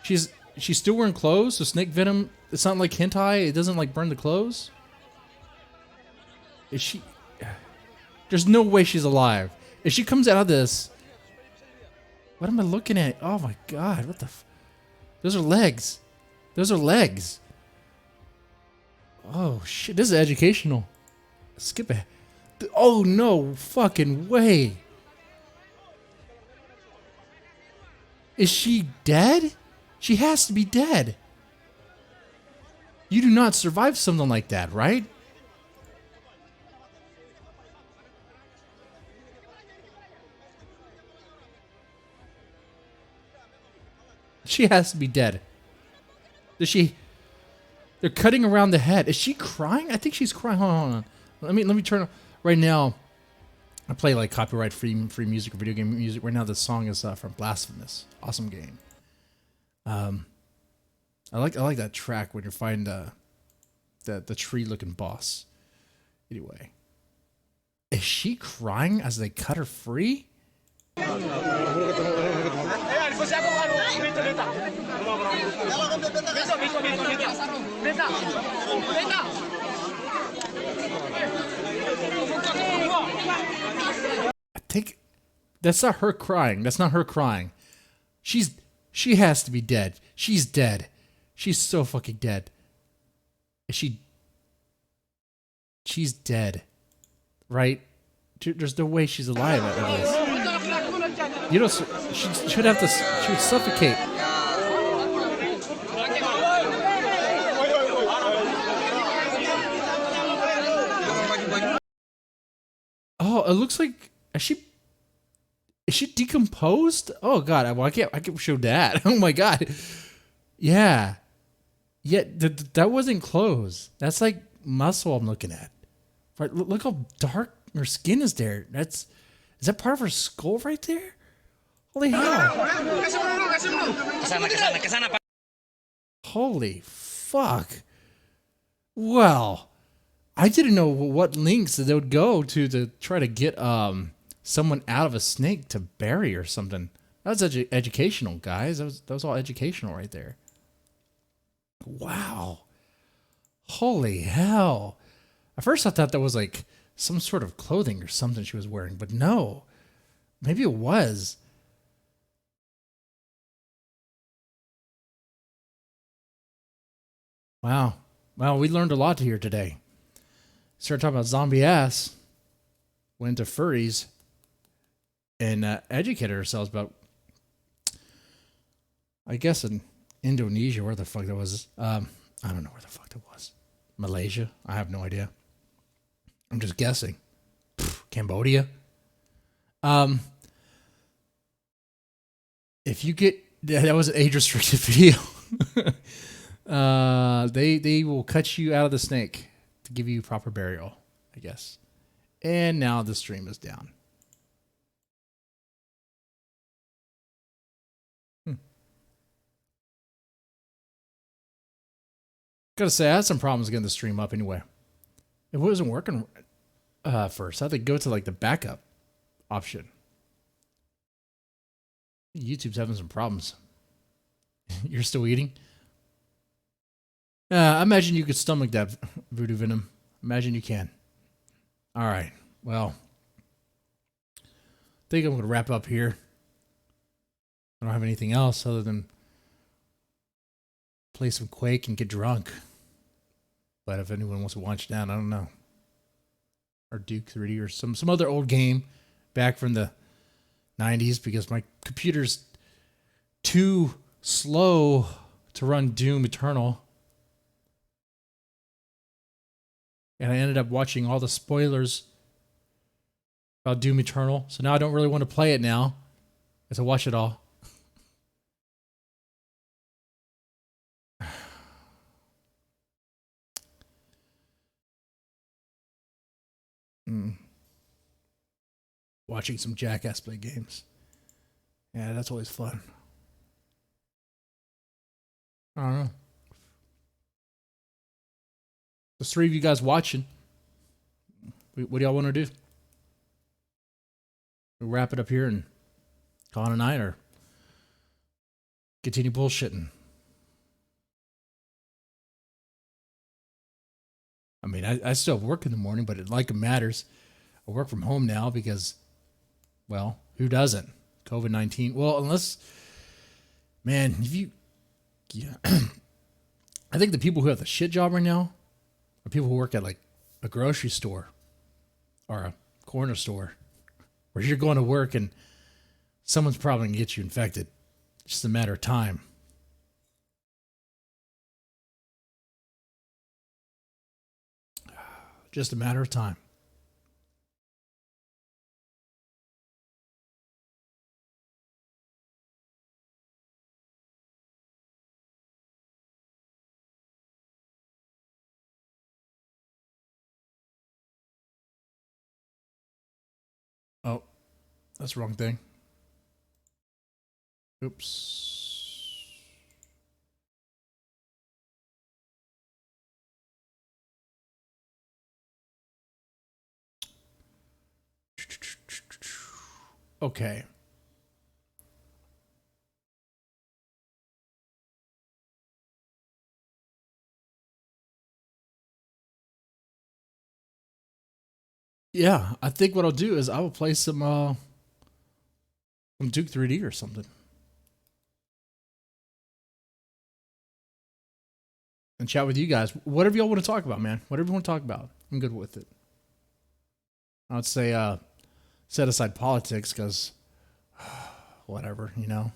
She's still wearing clothes, so snake venom, it's not like hentai, it doesn't like burn the clothes? Is she... There's no way she's alive. If she comes out of this... What am I looking at? Oh my god, what the those are legs. Those are legs. Oh shit, this is educational. Skip it. Oh no fucking way. Is she dead? She has to be dead. You do not survive something like that, right? She has to be dead. Does she... They're cutting around the head. Is she crying? I think she's crying. Hold on. Let me turn... Right now, I play like copyright free music or video game music. Right now the song is from Blasphemous. Awesome game. I like that track when you find the tree looking boss. Anyway. Is she crying as they cut her free? I think that's not her crying. That's not her crying. She has to be dead. She's dead. She's so fucking dead. Is she? She's dead. Right? There's no way she's alive at this. You know, she should have to. She would suffocate. Oh, it looks like is she decomposed? Oh god, well, I can't show that. Oh my god. Yeah. Yeah, that wasn't clothes. That's like muscle I'm looking at. Right, look how dark her skin is there. Is that part of her skull right there? Holy hell. Holy fuck. Well, I didn't know what links they would go to try to get someone out of a snake to bury or something. That was educational, guys. That was all educational right there. Wow. Holy hell. At first I thought that was like some sort of clothing or something she was wearing, but no. Maybe it was. Wow. Well, we learned a lot here today. Started talking about zombie ass, went to furries, and educated ourselves about, I guess, in Indonesia, where the fuck that was. I don't know where the fuck that was. Malaysia? I have no idea. I'm just guessing. Cambodia? If you get... That was an age-restricted video. They will cut you out of the snake to give you proper burial, I guess. And now the stream is down. Gotta say, I had some problems getting the stream up anyway. It wasn't working first. I had to go to like the backup option. YouTube's having some problems. You're still eating? I imagine you could stomach that, Voodoo Venom. Imagine you can. All right. Well, I think I'm going to wrap up here. I don't have anything else other than play some Quake and get drunk. But if anyone wants to watch that, I don't know. Or Duke 3D or some other old game back from the 90s, because my computer's too slow to run Doom Eternal. And I ended up watching all the spoilers about Doom Eternal. So now I don't really want to play it now. I have to watch it all. Watching some Jackass play games. Yeah, that's always fun. I don't know. There's 3 of you guys watching. What do y'all want to do? We'll wrap it up here and call it a night, or continue bullshitting? I mean, I still work in the morning, but it matters. I work from home now because, well, who doesn't? COVID-19. Well, unless, man, if you, yeah. I think the people who have the shit job right now are people who work at like a grocery store or a corner store, where you're going to work and someone's probably going to get you infected. It's just a matter of time. Just a matter of time. Oh, that's the wrong thing. Oops. Okay. Yeah, I think what I'll do is I will play some Duke 3D or something. And chat with you guys. Whatever y'all want to talk about, man. Whatever you want to talk about. I'm good with it. I would say set aside politics, because whatever, you know.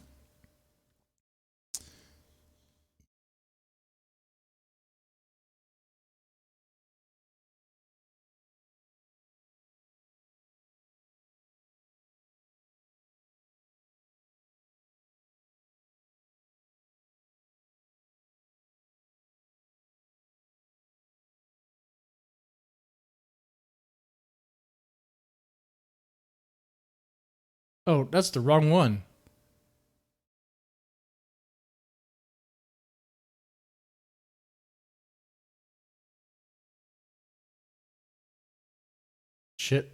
Oh, that's the wrong one. Shit.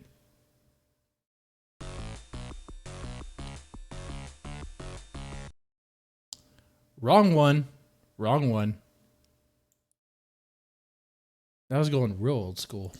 Wrong one. Wrong one. That was going real old school.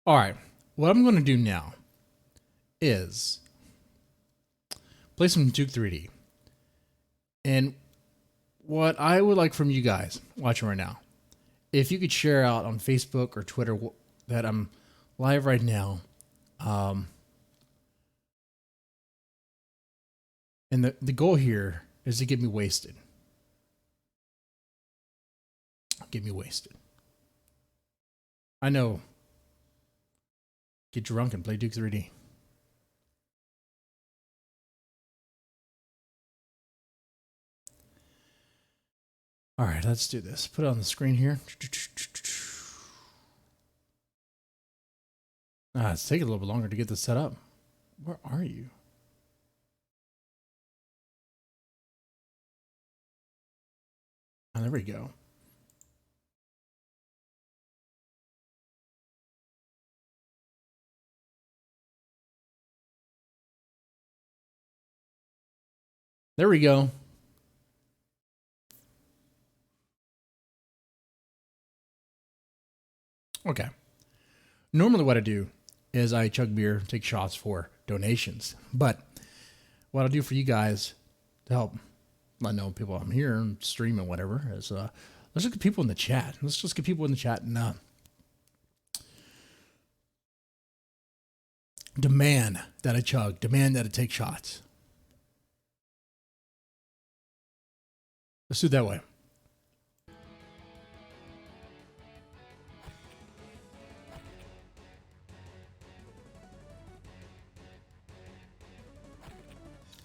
All right. What I'm going to do now is play some Duke 3D. And what I would like from you guys watching right now, if you could share out on Facebook or Twitter that I'm live right now. And the goal here is to get me wasted. Get me wasted. I know. Get drunk and play Duke 3D. All right, let's do this. Put it on the screen here. It's taking a little bit longer to get this set up. Where are you? Oh, there we go. There we go. Okay. Normally what I do is I chug beer, take shots for donations. But what I'll do for you guys to help let know people I'm here and streaming whatever is let's look at people in the chat. Let's just get people in the chat and demand that I chug, demand that I take shots. Let's do it that way.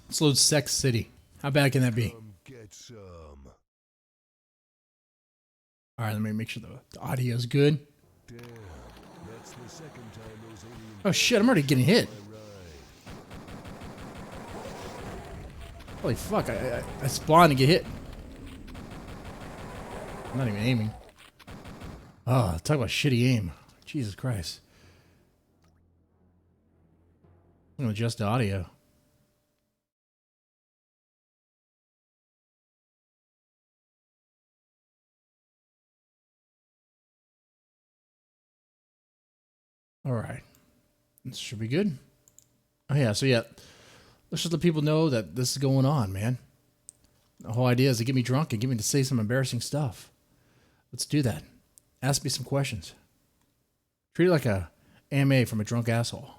Let's load Sex City. How bad can that be? Get some. All right, let me make sure the audio is good. Damn, that's the second time those aliens. Oh shit, I'm already getting hit. Holy fuck, I spawned to get hit. I'm not even aiming. Oh, talk about shitty aim. Jesus Christ. I'm going to adjust the audio. All right. This should be good. Oh, yeah. So, yeah. Let's just let people know that this is going on, man. The whole idea is to get me drunk and get me to say some embarrassing stuff. Let's do that. Ask me some questions. Treat it like a AMA from a drunk asshole.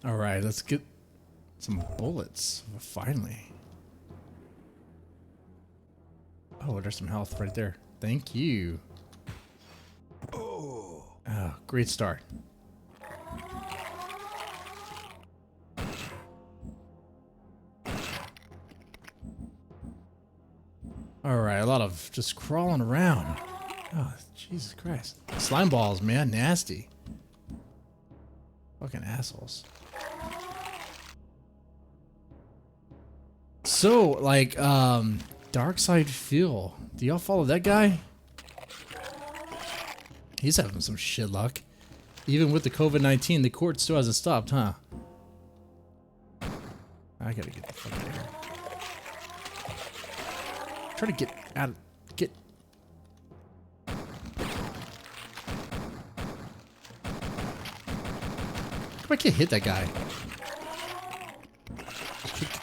All right, let's get some bullets. Finally. Oh, there's some health right there. Thank you. Oh, great start. All right, a lot of just crawling around. Oh, Jesus Christ. Slime balls, man. Nasty. Fucking assholes. So, like, Dark Side Phil. Do y'all follow that guy? He's having some shit luck. Even with the COVID-19, the court still hasn't stopped, huh? I gotta get the fuck out of here. Try to get out of... Get... I can't hit that guy.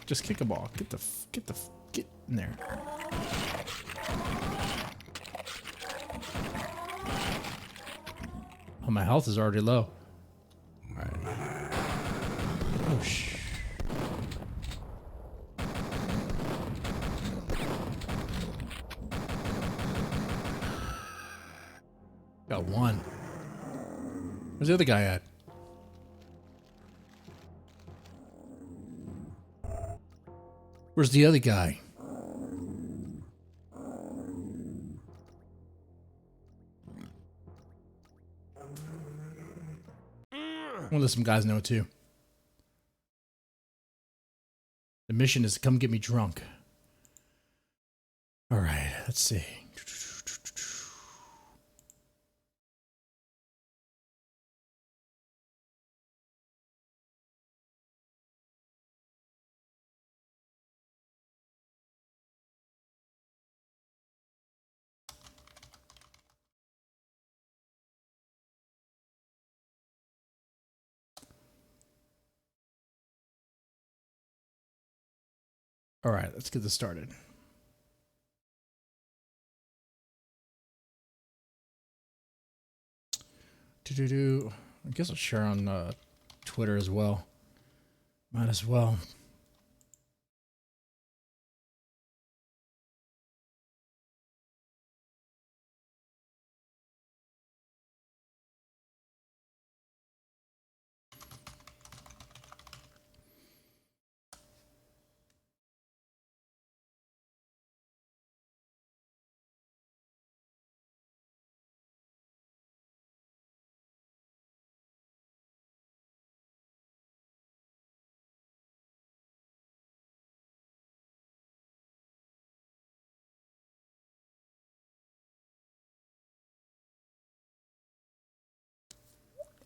Just kick a ball. Get in there. Oh, my health is already low. Alright. Oh, shh. Got one. Where's the other guy at? Where's the other guy? I'm gonna let some guys know too. The mission is to come get me drunk. All right, let's see. All right, let's get this started. I guess I'll share on Twitter as well. Might as well.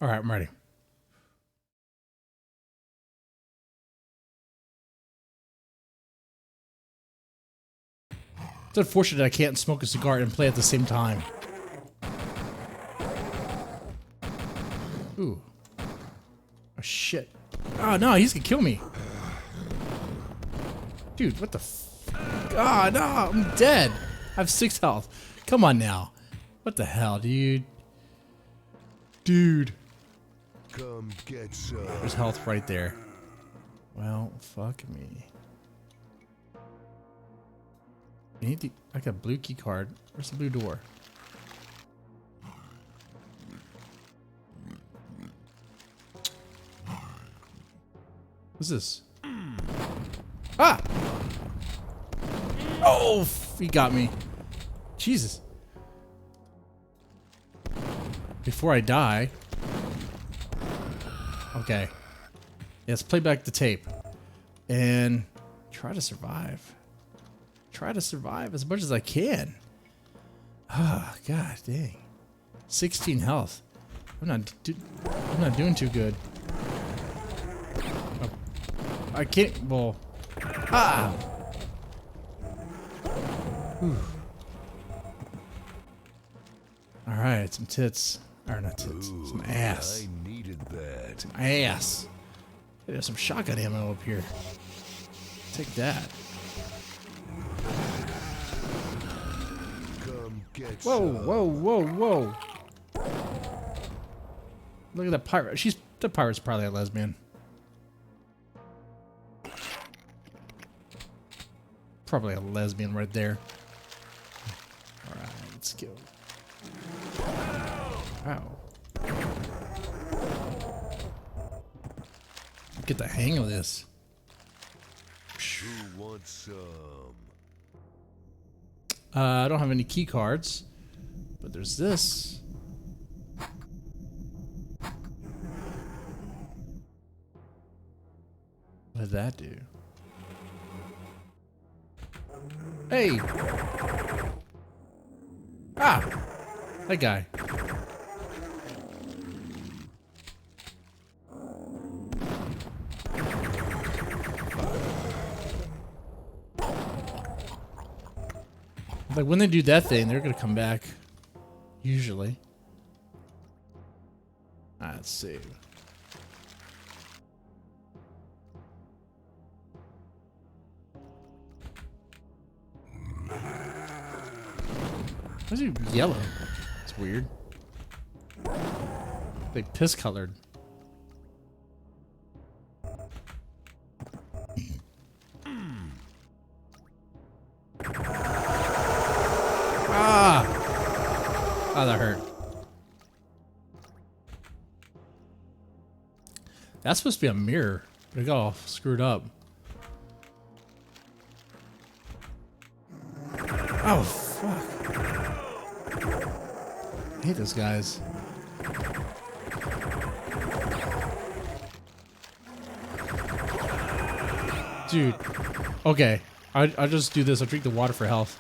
All right, I'm ready. It's unfortunate I can't smoke a cigar and play at the same time. Ooh. Oh, shit. Oh, no, he's gonna kill me. Dude, what the f... Oh, no, I'm dead. I have 6 health. Come on now. What the hell, dude? Dude. Come get some. There's health right there. Well, fuck me. I need to... I got a blue key card. Where's the blue door? What's this? Ah! Oh, he got me. Jesus. Before I die. Okay. Yeah, let's play back the tape. And try to survive. Try to survive as much as I can. Ah, oh, god dang. 16 health. I'm not doing too good. Oh, I can't. Well. Ah. Whew. All right, some tits. Or not tits. Ooh, some ass. I needed that. Some ass. Hey, there's some shotgun ammo up here. Take that. Come get Whoa, some. whoa, whoa, whoa. Look at that pirate. The pirate's probably a lesbian. Probably a lesbian right there. Alright, let's go. Wow. Get the hang of this. Who wants some? I don't have any key cards, but there's this. What did that do? Hey! Ah! That guy. Like when they do that thing, they're gonna come back. Usually. Alright, let's see. Why is he yellow? It's weird. Like piss colored. Ah! Oh, that hurt. That's supposed to be a mirror, but it got all screwed up. Oh, fuck. I hate those guys. Dude. Okay. I'll just do this. I'll drink the water for health.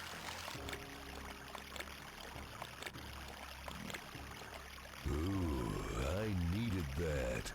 Ooh, I needed that.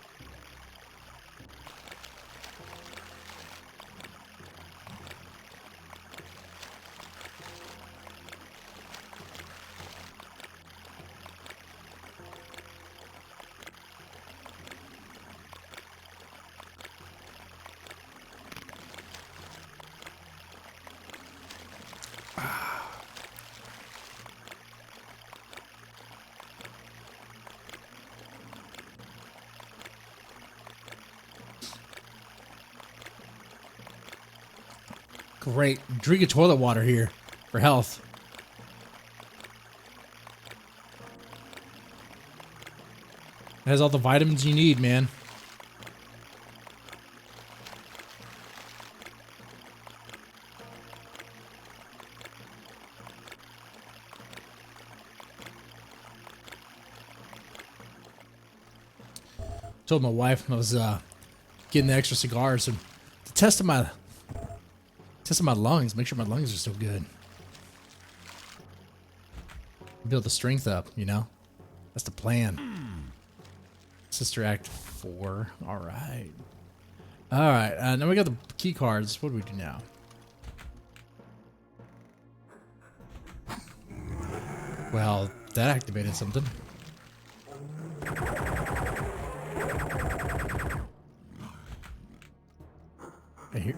Great. Drinking toilet water here for health. It has all the vitamins you need, man. Told my wife I was getting the extra cigars and to test my lungs, make sure my lungs are still good. Build the strength up, you know? That's the plan. Sister Act 4. Alright. Alright, now we got the key cards. What do we do now? Well, that activated something. Hey, here.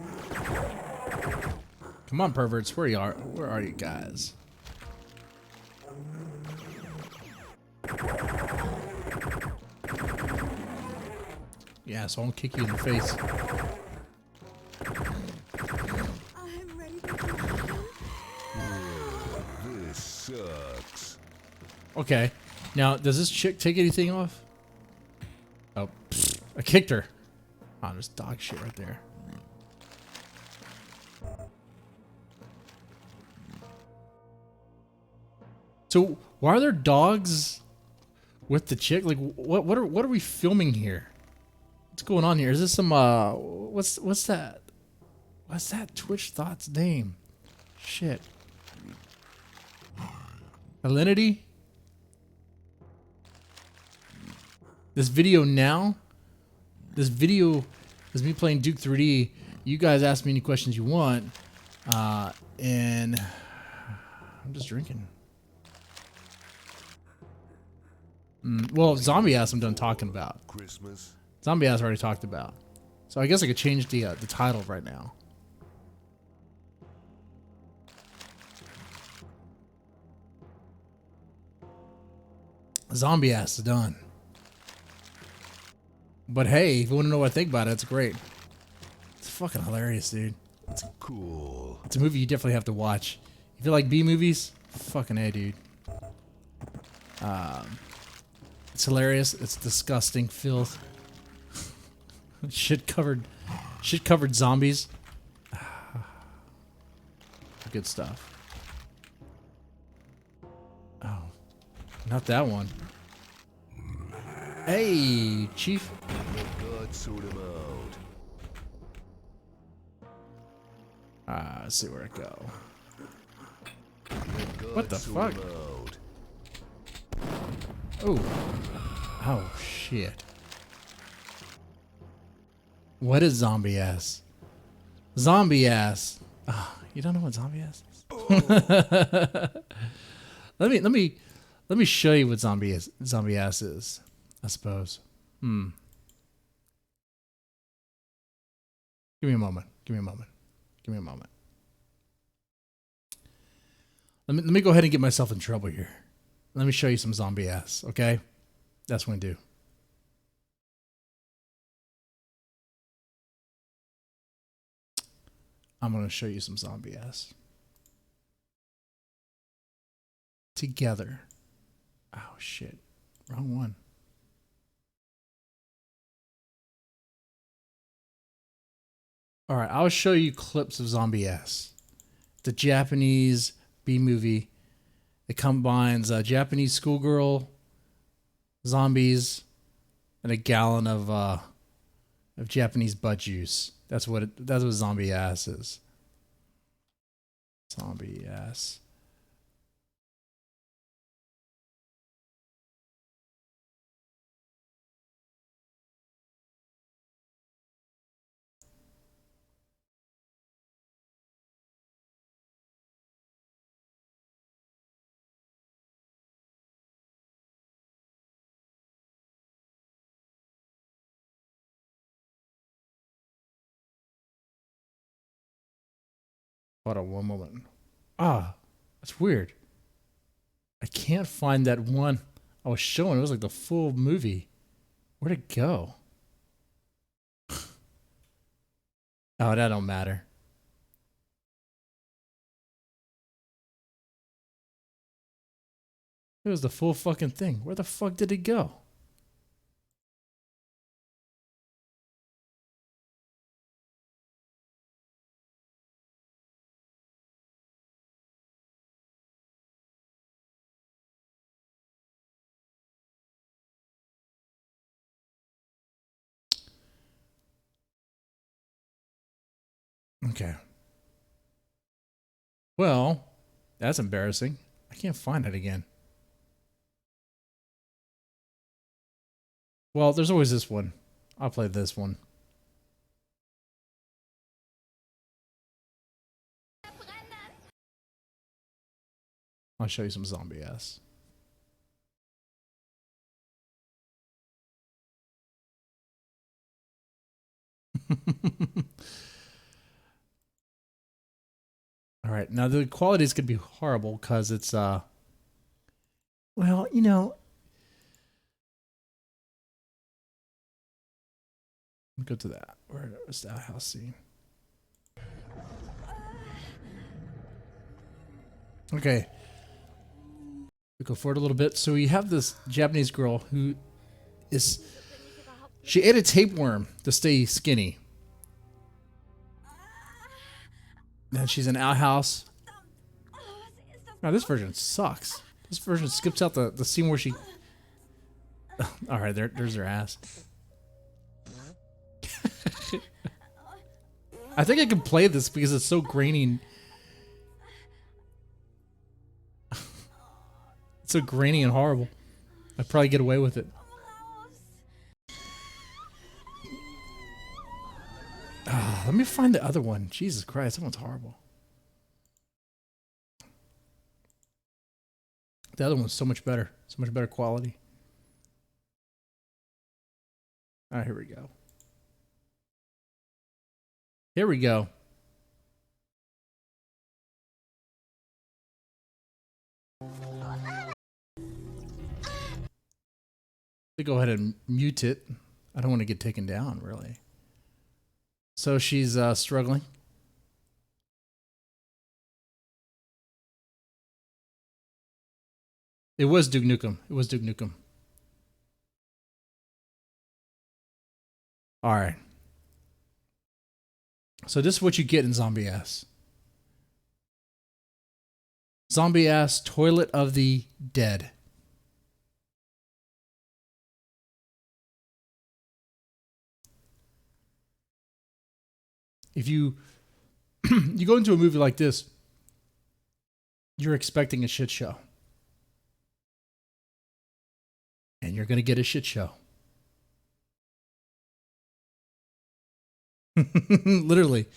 Come on, perverts. Where are you guys? Yeah, so I'll kick you in the face. I'm ready to go. This sucks. Okay. Now, does this chick take anything off? Oh, pfft, I kicked her. Oh, there's dog shit right there. So, why are there dogs with the chick? Like, what are we filming here? What's going on here? Is this some what's that? What's that Twitch Thoughts name? Shit. Alinity? This video now? This video is me playing Duke 3D. You guys ask me any questions you want. And I'm just drinking. Well, Zombie Ass I'm done talking about. Christmas. Zombie Ass I already talked about. So I guess I could change the title right now. Zombie Ass is done. But hey, if you want to know what I think about it, it's great. It's fucking hilarious, dude. It's cool. It's a movie you definitely have to watch. If you like B movies, fucking A, dude. It's hilarious. It's disgusting filth. shit covered zombies. Good stuff. Oh, not that one. Hey, Chief. God sort him out. Let's see where it go. God What the sort fuck? him out. Oh shit. What is Zombie Ass? Zombie Ass. Oh, you don't know what Zombie Ass is? let me show you what Zombie Ass is, I suppose. Give me a moment. Give me a moment. Give me a moment. Let me go ahead and get myself in trouble here. Let me show you some Zombie Ass, okay? That's what I do. I'm going to show you some zombie ass. Together. Oh, shit. Wrong one. All right, I'll show you clips of zombie ass. The Japanese B movie. It combines a Japanese schoolgirl, zombies, and a gallon of Japanese butt juice. That's what zombie ass is. Zombie ass. Hold on one moment. Ah, that's weird. I can't find that one I was showing. It was like the full movie. Where'd it go? Oh, that don't matter. It was the full fucking thing. Where the fuck did it go? Okay. Well, that's embarrassing. I can't find it again. Well, there's always this one. I'll play this one. I'll show you some zombie ass. All right. Now the quality is going to be horrible because it's well, you know, let me go to that. Where's the outhouse scene? Okay. We go forward a little bit. So we have this Japanese girl who is she ate a tapeworm to stay skinny. And she's in outhouse. Now this version sucks. This version skips out the scene where she. All right, there's her ass. I think I can play this because it's so grainy. It's so grainy and horrible. I'd probably get away with it. Let me find the other one. Jesus Christ, that one's horrible. The other one's so much better. So much better quality. All right, here we go. Here we go. To go ahead and mute it. I don't want to get taken down, really. So she's struggling. It was Duke Nukem. It was Duke Nukem. All right. So this is what you get in Zombie Ass. Zombie Ass, Toilet of the Dead. If you you go into a movie like this, you're expecting a shit show. And you're going to get a shit show. Literally.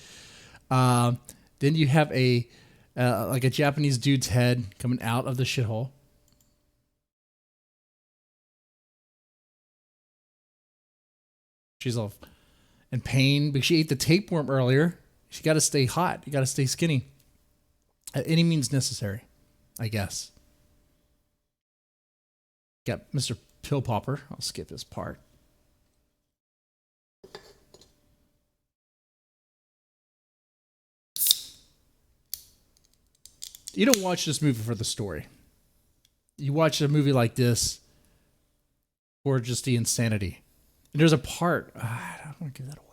Then you have a like a Japanese dude's head coming out of the shithole. She's all in pain because she ate the tapeworm earlier. She got to stay hot. You got to stay skinny. At any means necessary, I guess. Got Mr. Pill Popper. I'll skip this part. You don't watch this movie for the story. You watch a movie like this for just the insanity. And there's a part. I don't want to give that away.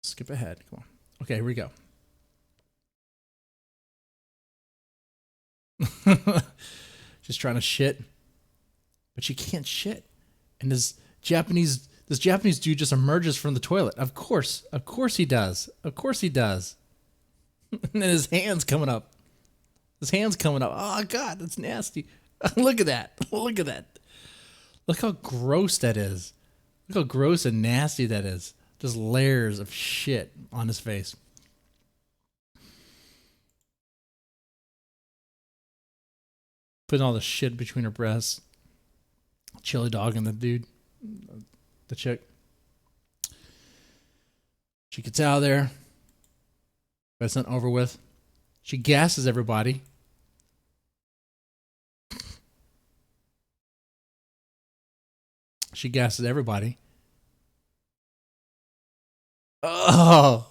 Skip ahead. Come on. Okay, here we go. Just trying to shit. But she can't shit. And this Japanese dude just emerges from the toilet. Of course he does. Of course he does. And then his hand's coming up. Oh God, that's nasty. Look at that. Look at that. Look how gross that is. Look how gross and nasty that is. Just layers of shit on his face. Putting all the shit between her breasts. Chili dog and the dude. The chick. She gets out of there. But it's not over with. She gasses everybody. Oh.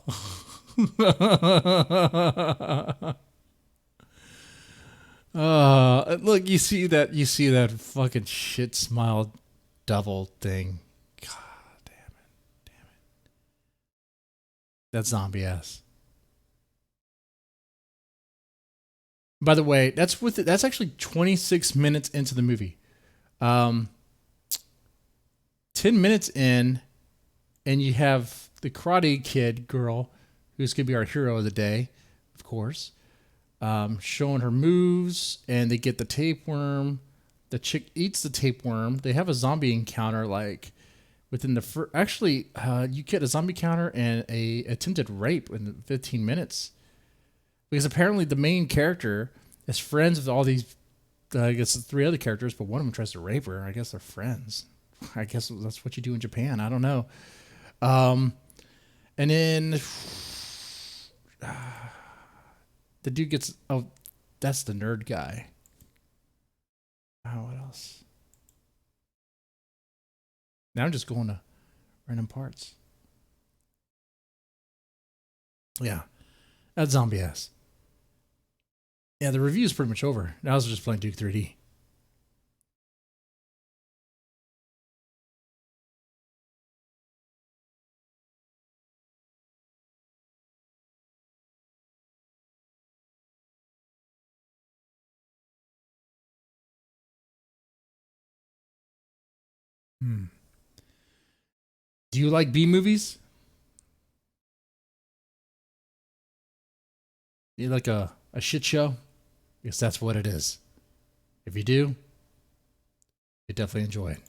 Look, you see that fucking shit smile devil thing. God damn it. That's zombie ass. By the way, that's actually 26 minutes into the movie. 10 minutes in, and you have the Karate Kid girl, who's going to be our hero of the day, of course, showing her moves, and they get the tapeworm. The chick eats the tapeworm. They have a zombie encounter, like, within the first... Actually, you get a zombie encounter and a attempted rape in 15 minutes. Because apparently the main character is friends with all these... I guess the 3 other characters, but one of them tries to rape her. I guess they're friends. I guess that's what you do in Japan. I don't know. And then the dude gets... Oh, that's the nerd guy. Oh, what else? Now I'm just going to random parts. Yeah. That's zombie ass. Yeah, the review is pretty much over. Now I was just playing Duke 3D. Do you like B movies? You like a shit show? Because that's what it is. If you do, you definitely enjoy it.